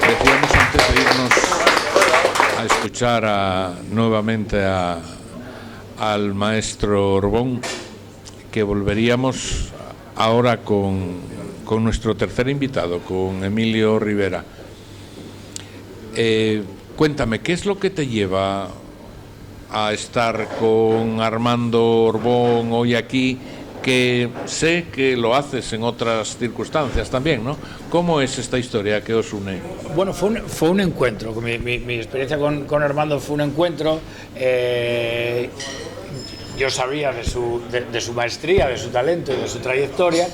Decíamos antes de irnos a escuchar nuevamente al maestro Orbón que volveríamos ahora con nuestro tercer invitado, con Emilio Rivera. Cuéntame, ¿qué es lo que te lleva a estar con Armando Orbón hoy aquí? Que sé que lo haces en otras circunstancias también, ¿no? ¿Cómo es esta historia que os une? Bueno, fue un encuentro. Mi experiencia con Armando fue un encuentro. Yo sabía de su maestría, de su talento y de su trayectoria,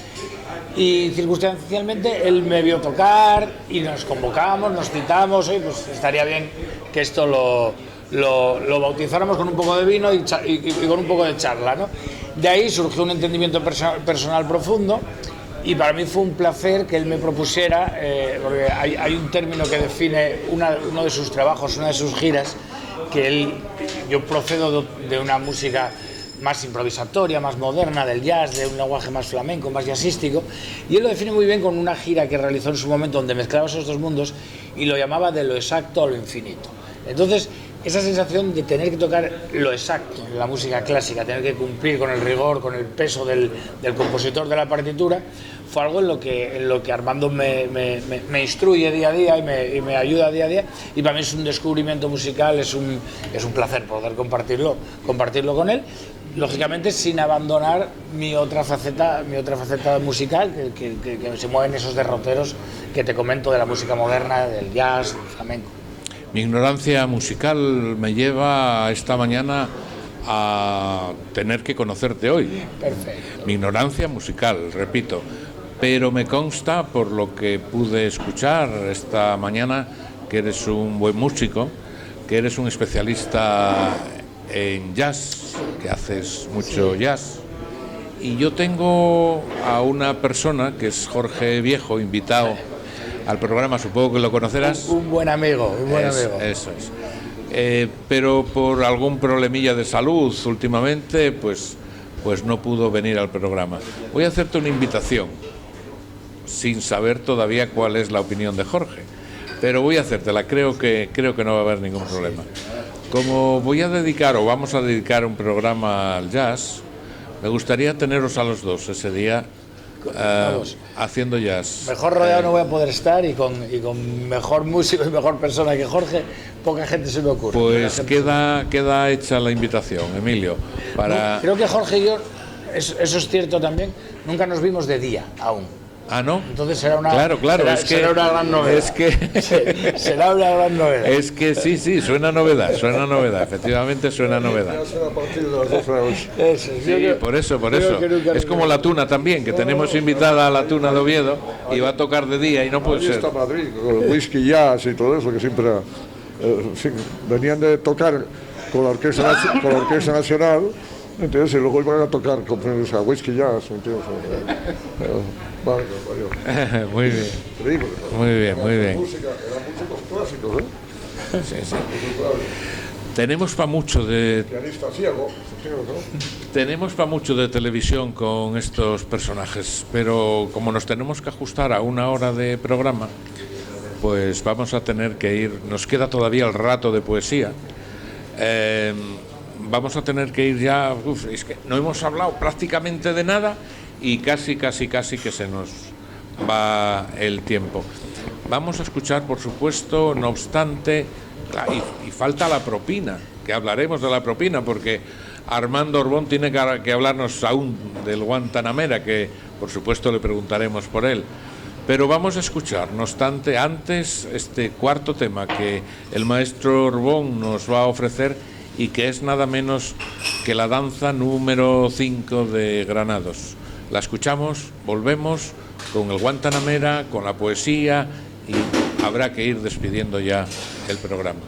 y circunstancialmente él me vio tocar y nos convocamos, nos citamos, y pues estaría bien que esto lo bautizáramos con un poco de vino y con un poco de charla, ¿no? De ahí surgió un entendimiento personal profundo, y para mí fue un placer que él me propusiera, porque hay un término que define uno de sus trabajos, una de sus giras, que yo procedo de una música más improvisatoria, más moderna, del jazz, de un lenguaje más flamenco, más jazzístico, y él lo define muy bien con una gira que realizó en su momento donde mezclaba esos dos mundos y lo llamaba de lo exacto a lo infinito. Entonces, esa sensación de tener que tocar lo exacto en la música clásica, tener que cumplir con el rigor, con el peso del compositor de la partitura, fue algo en lo que Armando me instruye día a día y me ayuda día a día, y para mí es un descubrimiento musical, es un placer poder compartirlo con él, lógicamente sin abandonar mi otra faceta musical que se mueven esos derroteros que te comento de la música moderna, del jazz, del flamenco. Mi ignorancia musical me lleva esta mañana a tener que conocerte hoy. Perfecto. Mi ignorancia musical, repito, pero me consta por lo que pude escuchar esta mañana que eres un buen músico, que eres un especialista en jazz, que haces mucho jazz. Y yo tengo a una persona que es Jorge Viejo, invitado al programa, supongo que lo conocerás. Un buen amigo, Eso es. Pero por algún problemilla de salud últimamente, pues no pudo venir al programa. Voy a hacerte una invitación, sin saber todavía cuál es la opinión de Jorge, pero voy a hacértela, creo que no va a haber ningún problema. Como vamos a dedicar un programa al jazz, me gustaría teneros a los dos ese día haciendo jazz. Mejor rodeado no voy a poder estar, y con mejor músico y mejor persona que Jorge, poca gente se me ocurre. Pues queda hecha la invitación, Emilio. Creo que Jorge y yo, eso es cierto también, nunca nos vimos de día aún. Ah, ¿no? Entonces será una, claro, será una gran novedad. Es que será una gran novedad. es que sí, suena novedad, efectivamente suena novedad. A partir de las 12 de la noche. Eso, Sí, por eso. Es como la tuna también, que tenemos invitada a la tuna de Oviedo y va a tocar de día y no puede Ahí ser. está Madrid, con el whisky jazz y todo eso, que siempre en fin, venían de tocar con la Orquesta Nacional, ¿entiendes? Y luego iban a tocar con whisky jazz, ¿entiendes? Vale, Muy bien, increíble. muy bien. Música, eran músicos clásicos, ¿eh? Sí. Tenemos para mucho de Pianista ciego, ¿entiendes, no? Tenemos para mucho de televisión con estos personajes, pero como nos tenemos que ajustar a una hora de programa, pues vamos a tener que ir. Nos queda todavía el rato de poesía. Vamos a tener que ir ya. Es que no hemos hablado prácticamente de nada y casi que se nos va el tiempo. Vamos a escuchar, por supuesto, no obstante, y falta la propina, que hablaremos de la propina, porque Armando Orbón tiene que hablarnos aún del Guantanamera, que por supuesto le preguntaremos por él. Pero vamos a escuchar, no obstante, antes este cuarto tema que el maestro Orbón nos va a ofrecer y que es nada menos que la danza número 5 de Granados. La escuchamos, volvemos con el Guantanamera, con la poesía y habrá que ir despidiendo ya el programa.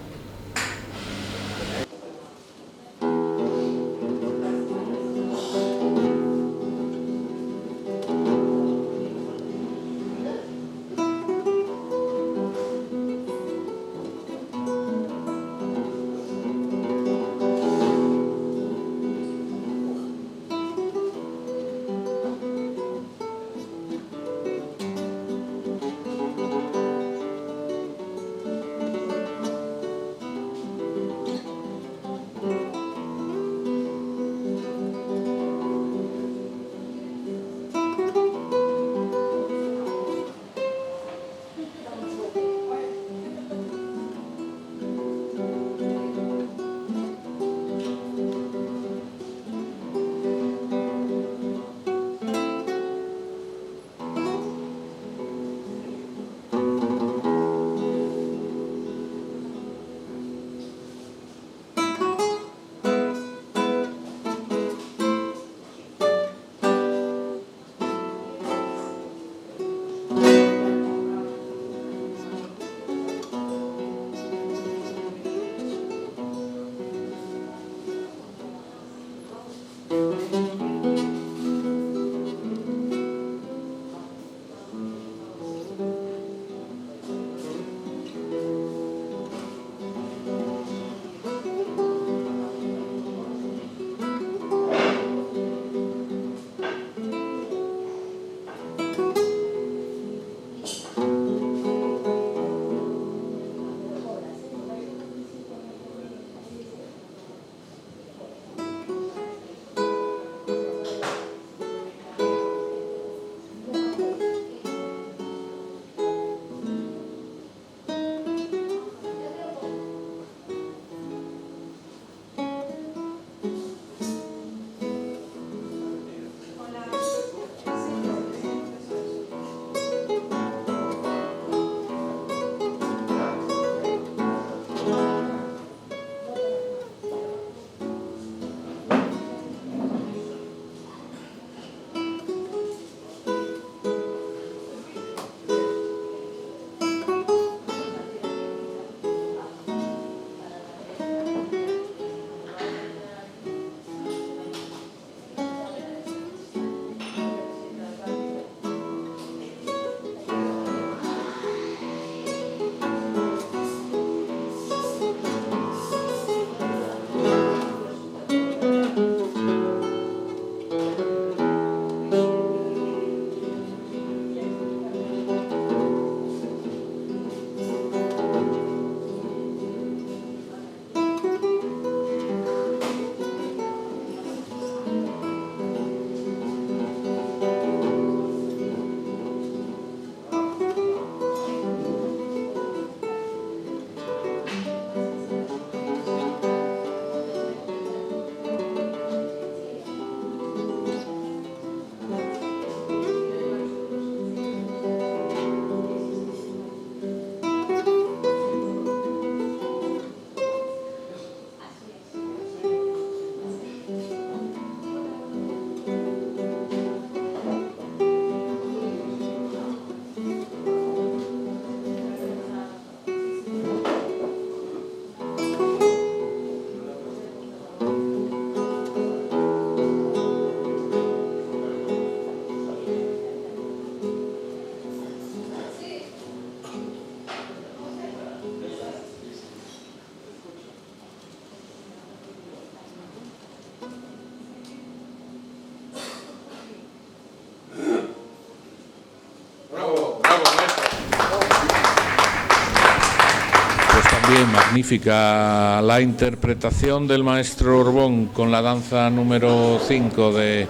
Bien, magnífica la interpretación del maestro Orbón con la danza número 5 de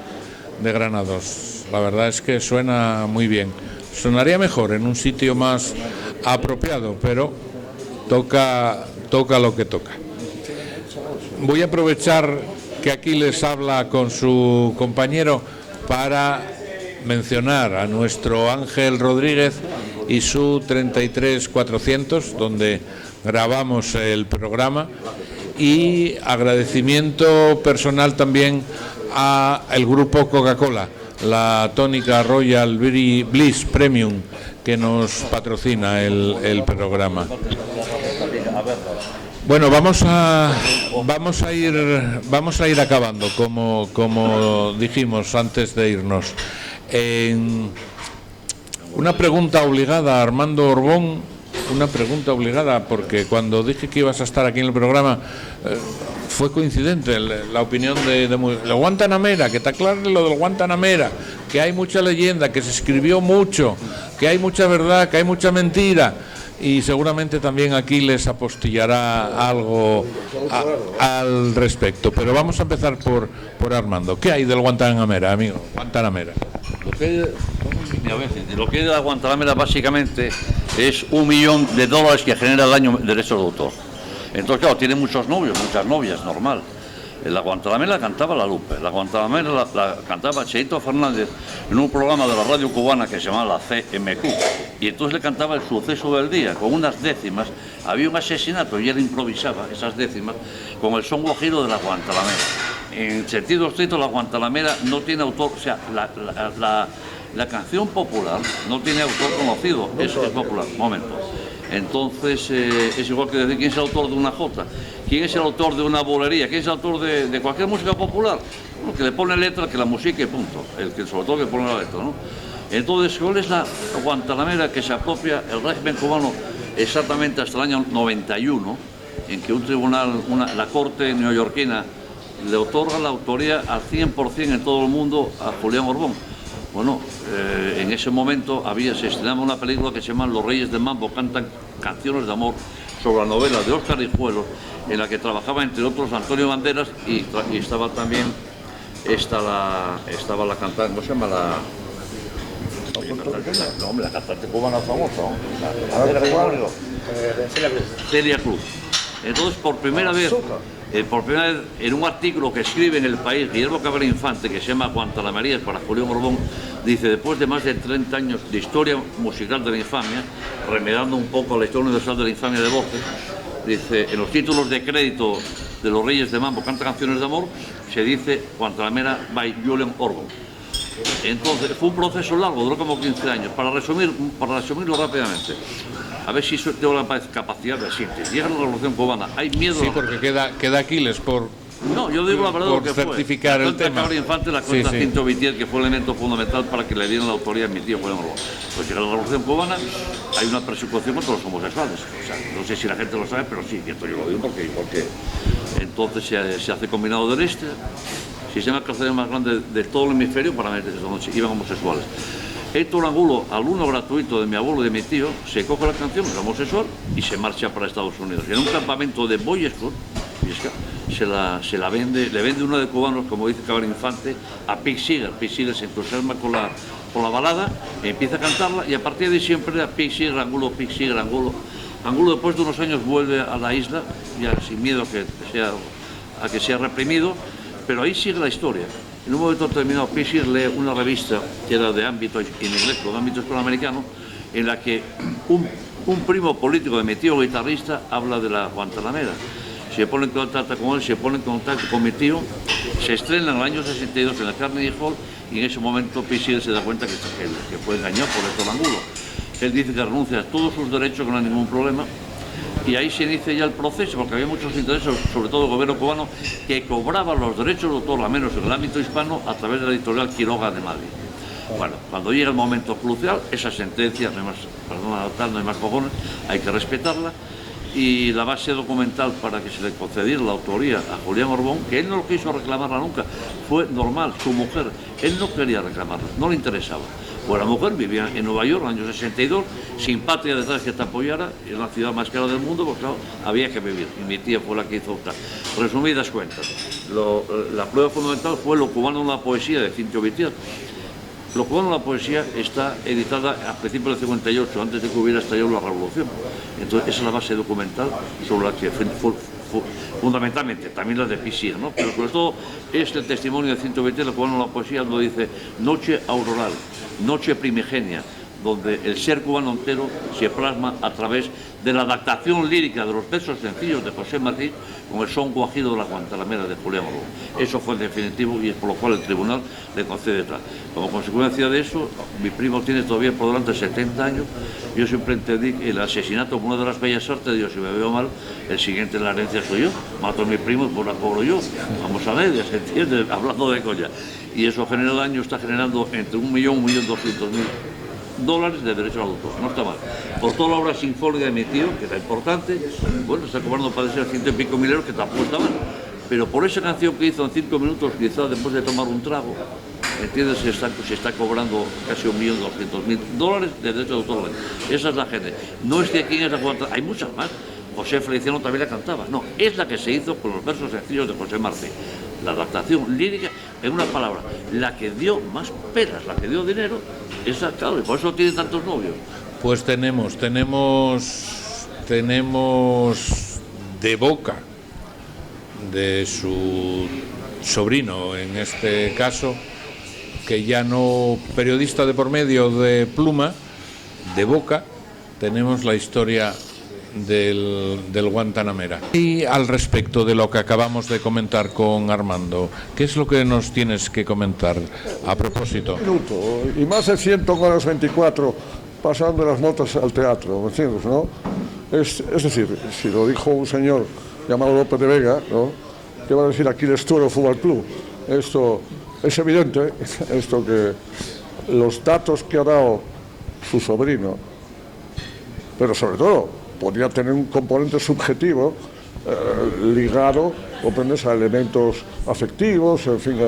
Granados. La verdad es que suena muy bien. Sonaría mejor en un sitio más apropiado, pero toca lo que toca. Voy a aprovechar que aquí les habla con su compañero para mencionar a nuestro Ángel Rodríguez y su 33400, donde grabamos el programa, y agradecimiento personal también a el grupo Coca-Cola, la tónica Royal Bliss Premium, que nos patrocina el programa. Bueno, vamos a ir acabando, como dijimos antes de irnos. Una pregunta obligada a Armando Orbón, una pregunta obligada, porque cuando dije que ibas a estar aquí en el programa fue coincidente la opinión de Guantanamera, que te aclare lo del Guantanamera, que hay mucha leyenda, que se escribió mucho, que hay mucha verdad, que hay mucha mentira, y seguramente también aquí les apostillará algo al respecto. Pero vamos a empezar por Armando. ¿Qué hay del Guantanamera, amigo? Guantanamera. Lo que es la Guantanamera básicamente es $1 millón que genera al año derechos de autor. Entonces, claro, tiene muchos novios, muchas novias, normal. La Guantanamera la cantaba la Lupe, la Guantanamera la cantaba Cheito Fernández en un programa de la radio cubana que se llamaba la CMQ. Y entonces le cantaba el suceso del día, con unas décimas. Había un asesinato y él improvisaba esas décimas con el son guajiro de la Guantanamera. En sentido estricto, la Guantanamera no tiene autor, o sea, la canción popular no tiene autor conocido, es popular. Momento. Entonces, es igual que decir quién es el autor de una jota, quién es el autor de una bolería, quién es el autor de cualquier música popular. Bueno, que le pone letra, que la música y punto, sobre todo que pone la letra, ¿no? Entonces, ¿cuál es la Guantanamera que se apropia el régimen cubano exactamente hasta el año 91, en que un tribunal, la corte neoyorquina, le otorga la autoría al 100% en todo el mundo a Julián Orbón? Bueno, en ese momento se estrenaba una película que se llama Los Reyes del Mambo cantan canciones de amor, sobre la novela de Óscar Rijuelo, en la que trabajaba entre otros Antonio Banderas y estaba también estaba la cantante, ¿cómo se llama? La cantante cubana famosa, ¿no? Celia Cruz. Entonces, por primera vez en un artículo que escribe en El País Guillermo Cabrera Infante, que se llama Guantanamerías para Julián Orbón, dice: después de más de 30 años de historia musical de la infamia, remedando un poco la historia universal de la infamia de voces, dice, en los títulos de crédito de Los Reyes de Mambo canta canciones de amor, se dice Guantanamera by Julián Orbón. Entonces, fue un proceso largo, duró como 15 años. Para resumirlo rápidamente, a ver si tengo la capacidad de síntesis. Llega la Revolución Cubana, hay miedo. Sí, porque queda Aquiles por... No, yo digo la verdad lo que certificar fue. El tema. Cabrera Infante la cuenta Cinto Vitier, que fue el elemento fundamental para que le dieran la autoría a mi tío Julián Orbón. Pues llega la Revolución Cubana, hay una persecución contra los homosexuales. O sea, no sé si la gente lo sabe, pero sí, esto yo lo digo porque entonces se hace combinado del este, sistema carcelario más grande de todo el hemisferio para meterse donde iban homosexuales. Héctor Angulo, alumno gratuito de mi abuelo y de mi tío, se coge la canción, es homosexual, y se marcha para Estados Unidos. Y en un campamento de Boy Scout, se la vende, le vende uno de cubanos, como dice Cabrera Infante, a Pete Seeger. Pete Seeger se entusiasma con la balada, empieza a cantarla, y a partir de ahí siempre a Pete Seeger, Angulo, Pete Seeger, Angulo. Angulo, después de unos años, vuelve a la isla, ya sin miedo a que sea reprimido, pero ahí sigue la historia. En un momento determinado, Pete Seeger lee una revista que era de ámbito, en inglés, de ámbito hispanoamericano, en la que un primo político de mi tío guitarrista habla de la Guantanamera. Se pone en contacto con él, se pone en contacto con mi tío, se estrena en el año 62 en la Carnegie Hall, y en ese momento Pete Seeger se da cuenta que fue engañado por Héctor Angulo. Él dice que renuncia a todos sus derechos, que no hay ningún problema, y ahí se inicia ya el proceso, porque había muchos intereses, sobre todo el gobierno cubano, que cobraba los derechos de autor, al menos en el ámbito hispano, a través de la editorial Quiroga de Madrid. Bueno, cuando llega el momento crucial, esa sentencia, no hay más cojones, hay que respetarla, y la base documental para que se le concediera la autoría a Julián Orbón, que él no lo quiso reclamarla nunca, fue normal, su mujer, él no quería reclamarla, no le interesaba. Pues la mujer vivía en Nueva York en el año 62, sin patria detrás que te apoyara, en la ciudad más cara del mundo, pues claro, había que vivir. Y mi tía fue la que hizo. Resumidas cuentas, la prueba fundamental fue Lo cubano en la poesía de Cintio Vitier. Lo cubano en la poesía está editada a principios del 58, antes de que hubiera estallado la revolución. Entonces, esa es la base documental sobre la que fundamentalmente, también la de Pisía, ¿no? Pero sobre todo es el testimonio de Cintio Vitier, Lo cubano en la poesía, donde dice noche auroral, noche primigenia, donde el ser cubano entero se plasma a través de la adaptación lírica de los versos sencillos de José Martí con el son guajido de la Guantanamera de Julián Orbón. Eso fue definitivo y es por lo cual el tribunal le concede tal. Como consecuencia de eso, mi primo tiene todavía por delante 70 años. Yo siempre entendí que el asesinato como una de las bellas artes, Dios, si me veo mal, el siguiente en la herencia soy yo. Mato a mi primo y pues la cobro yo. Vamos a ver, ya se entiende, hablando de coña. Y eso genera daño, está generando entre 1 millón y 1.200.000 dólares de derecho al autor, no está mal. Por toda la obra sinfónica de mi tío, que era importante, bueno, está cobrando para ser 100 y pico mil euros, que tampoco está mal. Pero por esa canción que hizo en 5 minutos, quizás después de tomar un trago, ¿entiendes? Se está cobrando casi 1.200.000 dólares de derecho de autor. Esa es la gente. No es que quién es la cuarta, hay muchas más. José Feliciano también la cantaba. No, es la que se hizo con los versos sencillos de José Martí. La adaptación lírica, en una palabra, la que dio más peras, la que dio dinero, esa, claro, y por eso tiene tantos novios. Pues tenemos de boca de su sobrino, en este caso, que ya no periodista de por medio de pluma, de boca, tenemos la historia del Guantanamera. Y al respecto de lo que acabamos de comentar con Armando, ¿qué es lo que nos tienes que comentar a propósito? Y más de 100 horas 24 pasando las notas al teatro, ¿me entiendes, no? Es decir, si lo dijo un señor llamado López de Vega, ¿no? ¿Qué va a decir Aquiles Tuero Fútbol Club? Esto es evidente, esto que los datos que ha dado su sobrino, pero sobre todo podría tener un componente subjetivo ligado, comprendes, a elementos afectivos, en fin,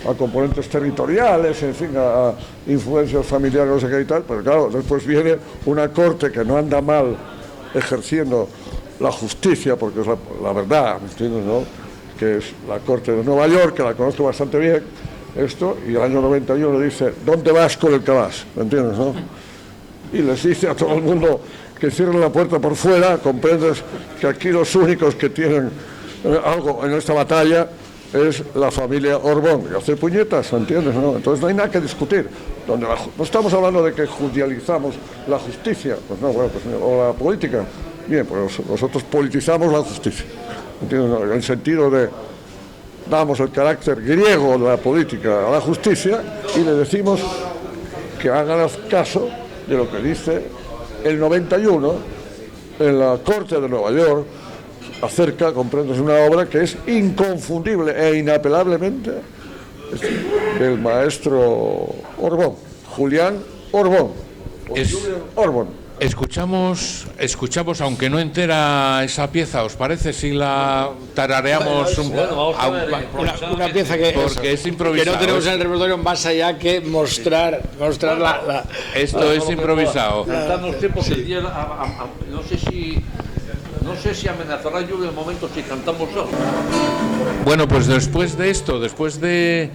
a componentes territoriales, en fin, a influencias familiares, no sé qué y tal, pero claro, después viene una corte que no anda mal ejerciendo la justicia, porque es la verdad, ¿me entiendes, no? Que es la corte de Nueva York, que la conozco bastante bien, esto, y el año 91 le dice, ¿dónde vas con el cabas? ¿Me entiendes, no? Y les dice a todo el mundo que cierren la puerta por fuera, comprendes que aquí los únicos que tienen algo en esta batalla es la familia Orbón, y hace puñetas, ¿entiendes? ¿No? Entonces no hay nada que discutir. No estamos hablando de que judicializamos la justicia, pues no, bueno, pues, o la política. Bien, pues nosotros politizamos la justicia, ¿entiendes? ¿No? En el sentido de damos el carácter griego de la política a la justicia y le decimos que hagan caso de lo que dice el 91 en la Corte de Nueva York acerca, comprendes, una obra que es inconfundible e inapelablemente del maestro Orbón, Julián Orbón. Orbón. Escuchamos, aunque no entera esa pieza, ¿os parece si la tarareamos un poco? Una pieza que, porque es improvisado. Que no tenemos en el repertorio más allá que mostrar la esto es improvisado. Los tiempos del día, no sé si amenazará yo en el momento si cantamos algo. Bueno, pues después de esto, después de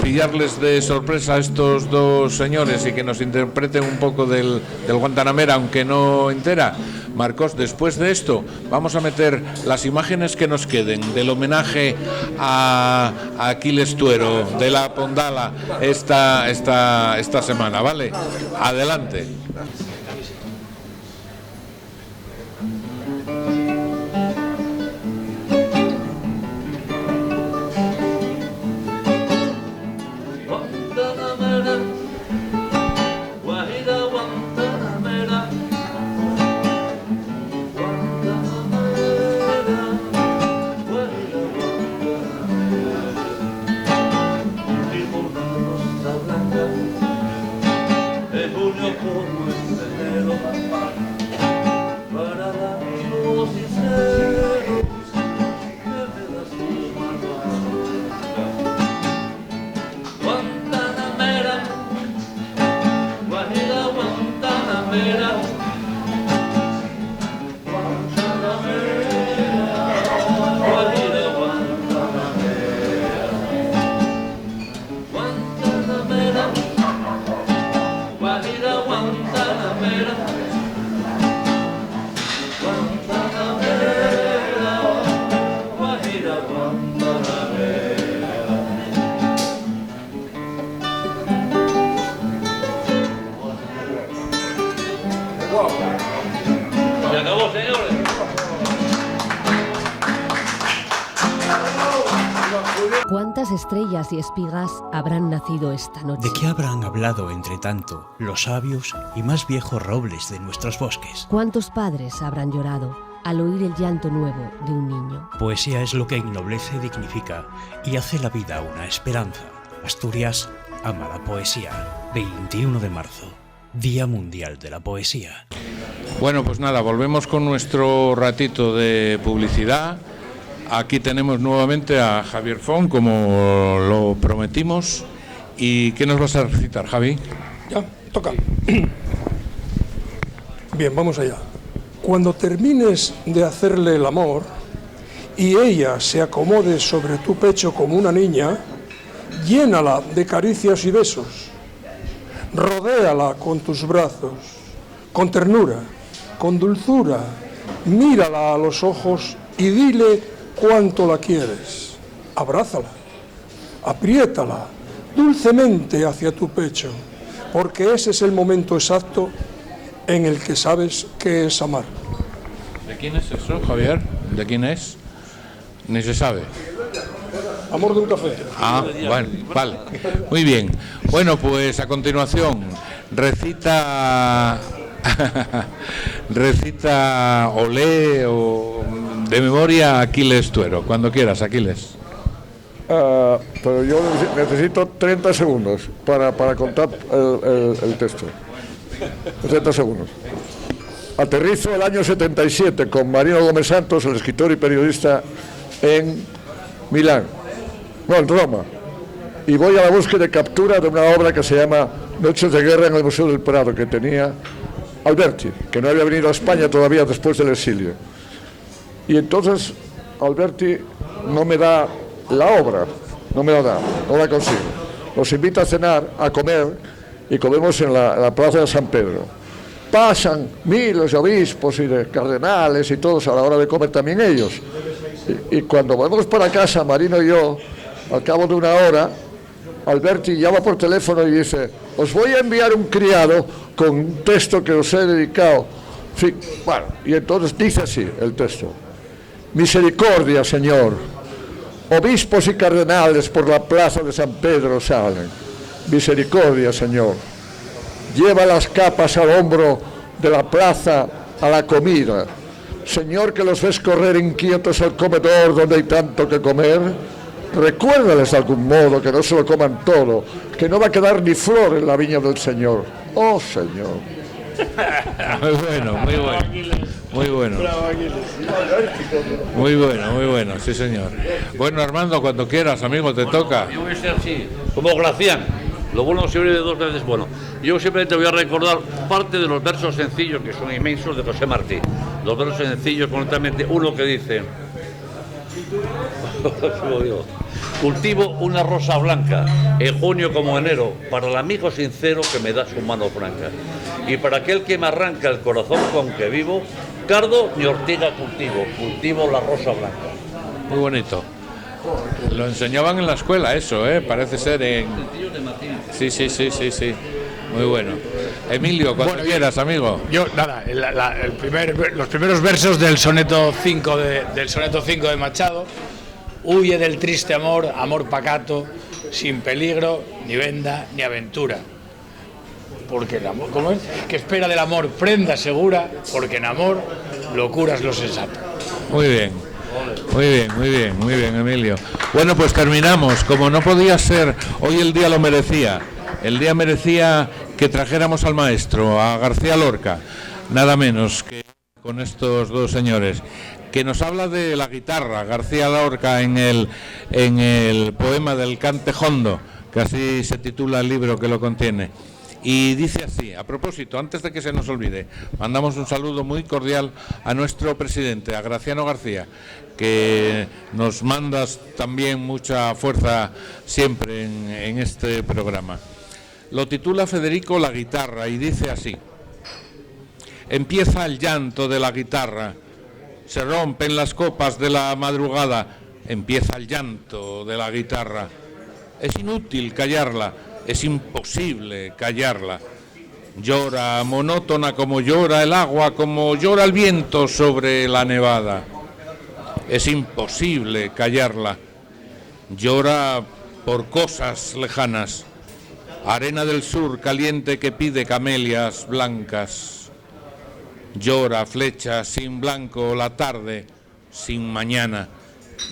pillarles de sorpresa a estos dos señores y que nos interpreten un poco del Guantanamera, aunque no entera, Marcos, después de esto vamos a meter las imágenes que nos queden del homenaje a Aquiles Tuero de la Pondala esta semana, ¿vale? Adelante. Como el enero, Se acabó, señores. ¿Cuántas estrellas y espigas habrán nacido esta noche? ¿De qué habrán hablado, entre tanto, los sabios y más viejos robles de nuestros bosques? ¿Cuántos padres habrán llorado al oír el llanto nuevo de un niño? Poesía es lo que ennoblece, dignifica y hace la vida una esperanza. Asturias ama la poesía. 21 de marzo, Día Mundial de la Poesía. Bueno, pues nada, volvemos con nuestro ratito de publicidad. Aquí tenemos nuevamente a Javier Font, como lo prometimos. ¿Y qué nos vas a recitar, Javi? Ya, toca. Bien, vamos allá. Cuando termines de hacerle el amor y ella se acomode sobre tu pecho como una niña, llénala de caricias y besos. Rodéala con tus brazos, con ternura, con dulzura. Mírala a los ojos y dile cuánto la quieres. Abrázala, apriétala dulcemente hacia tu pecho, porque ese es el momento exacto en el que sabes qué es amar. ¿De quién es eso, Javier? ¿De quién es? Ni se sabe. Amor de un café. Ah, bueno, vale. Muy bien. Bueno, pues a continuación recita o lee o de memoria Aquiles Tuero. Cuando quieras, Aquiles. Pero yo necesito 30 segundos para contar el texto. 30 segundos. Aterrizo el año 77 con Marino Gómez Santos, el escritor y periodista, en Milán, no, en Roma, y voy a la búsqueda y captura de una obra que se llama Noches de Guerra en el Museo del Prado, que tenía Alberti, que no había venido a España todavía después del exilio. Y entonces Alberti no me da la obra, no la consigo. Nos invita a cenar, a comer, y comemos en la plaza de San Pedro. Pasan miles de obispos y de cardenales y todos a la hora de comer también ellos. Y cuando volvemos para casa, Marino y yo, al cabo de una hora, Alberti llama por teléfono y dice: os voy a enviar un criado con un texto que os he dedicado. Sí, bueno, y entonces dice así el texto: misericordia, Señor. Obispos y cardenales por la plaza de San Pedro salen. Misericordia, Señor. Lleva las capas al hombro de la plaza a la comida. Señor, que los ves correr inquietos al comedor donde hay tanto que comer, recuérdales de algún modo que no se lo coman todo, que no va a quedar ni flor en la viña del Señor. Oh, Señor. Muy bueno, muy bueno. Muy bueno. Muy bueno, muy bueno, sí, señor. Bueno, Armando, cuando quieras, amigo, te toca. Yo voy a ser así, como Gracián. Lo bueno siempre de dos veces bueno. Yo simplemente voy a recordar parte de los versos sencillos, que son inmensos, de José Martí. Los versos sencillos, concretamente uno que dice: cultivo una rosa blanca en junio como enero, para el amigo sincero que me da su mano franca. Y para aquel que me arranca el corazón con que vivo, cardo ni ortiga cultivo la rosa blanca. Muy bonito. Lo enseñaban en la escuela eso, parece ser en... Sí. Muy bueno. Emilio, cuando quieras, amigo. Yo, nada, los primeros versos del soneto 5 de Machado. Huye del triste amor, amor pacato, sin peligro, ni venda, ni aventura. Porque el amor, ¿cómo es? Que espera del amor prenda segura, porque en amor locura es lo sensato. Muy bien. Muy bien, Emilio. Bueno, pues terminamos. Como no podía ser, hoy el día lo merecía. El día merecía que trajéramos al maestro, a García Lorca, nada menos que con estos dos señores, que nos habla de la guitarra. García Lorca en el poema del Cante Jondo, que así se titula el libro que lo contiene. Y dice así, a propósito, antes de que se nos olvide, mandamos un saludo muy cordial a nuestro presidente, a Graciano García, que nos mandas también mucha fuerza siempre en este programa. Lo titula Federico La guitarra y dice así: empieza el llanto de la guitarra, se rompen las copas de la madrugada, empieza el llanto de la guitarra. Es inútil callarla, es imposible callarla. Llora monótona como llora el agua, como llora el viento sobre la nevada. Es imposible callarla. Llora por cosas lejanas. Arena del sur caliente que pide camelias blancas. Llora flecha sin blanco la tarde, sin mañana.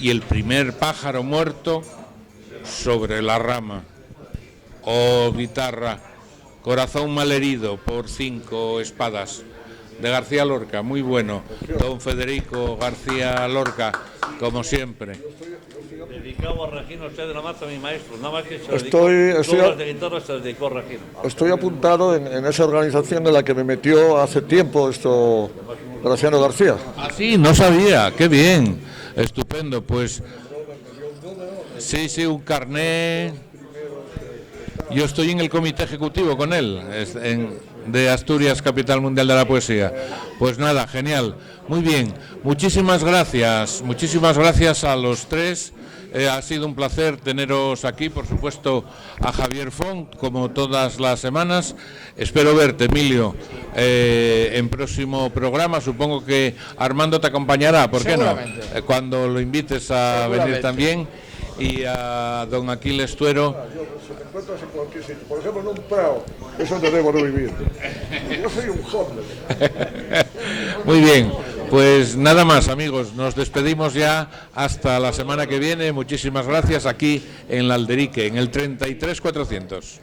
Y el primer pájaro muerto sobre la rama. Oh guitarra, corazón malherido por 5 espadas. De García Lorca, muy bueno. Don Federico García Lorca, como siempre. Dedicado a Regino, usted de la Mata, mi maestro, nada más que se dedicó a Regino. Estoy apuntado en esa organización de la que me metió hace tiempo Graciano García. Ah, sí, no sabía, qué bien, estupendo, pues sí, un carné. Yo estoy en el comité ejecutivo con él, de Asturias, Capital Mundial de la Poesía. Pues nada, genial, muy bien, muchísimas gracias a los tres. Ha sido un placer teneros aquí, por supuesto a Javier Font, como todas las semanas. Espero verte, Emilio, en próximo programa. Supongo que Armando te acompañará, ¿por qué no? Cuando lo invites a venir también. Y a don Aquiles Tuero. Si te encuentras en cualquier sitio, por ejemplo en un prado, es donde debo de vivir. Yo soy un joven. Muy bien, pues nada más, amigos, nos despedimos ya hasta la semana que viene. Muchísimas gracias aquí en La Alderique, en el 33400.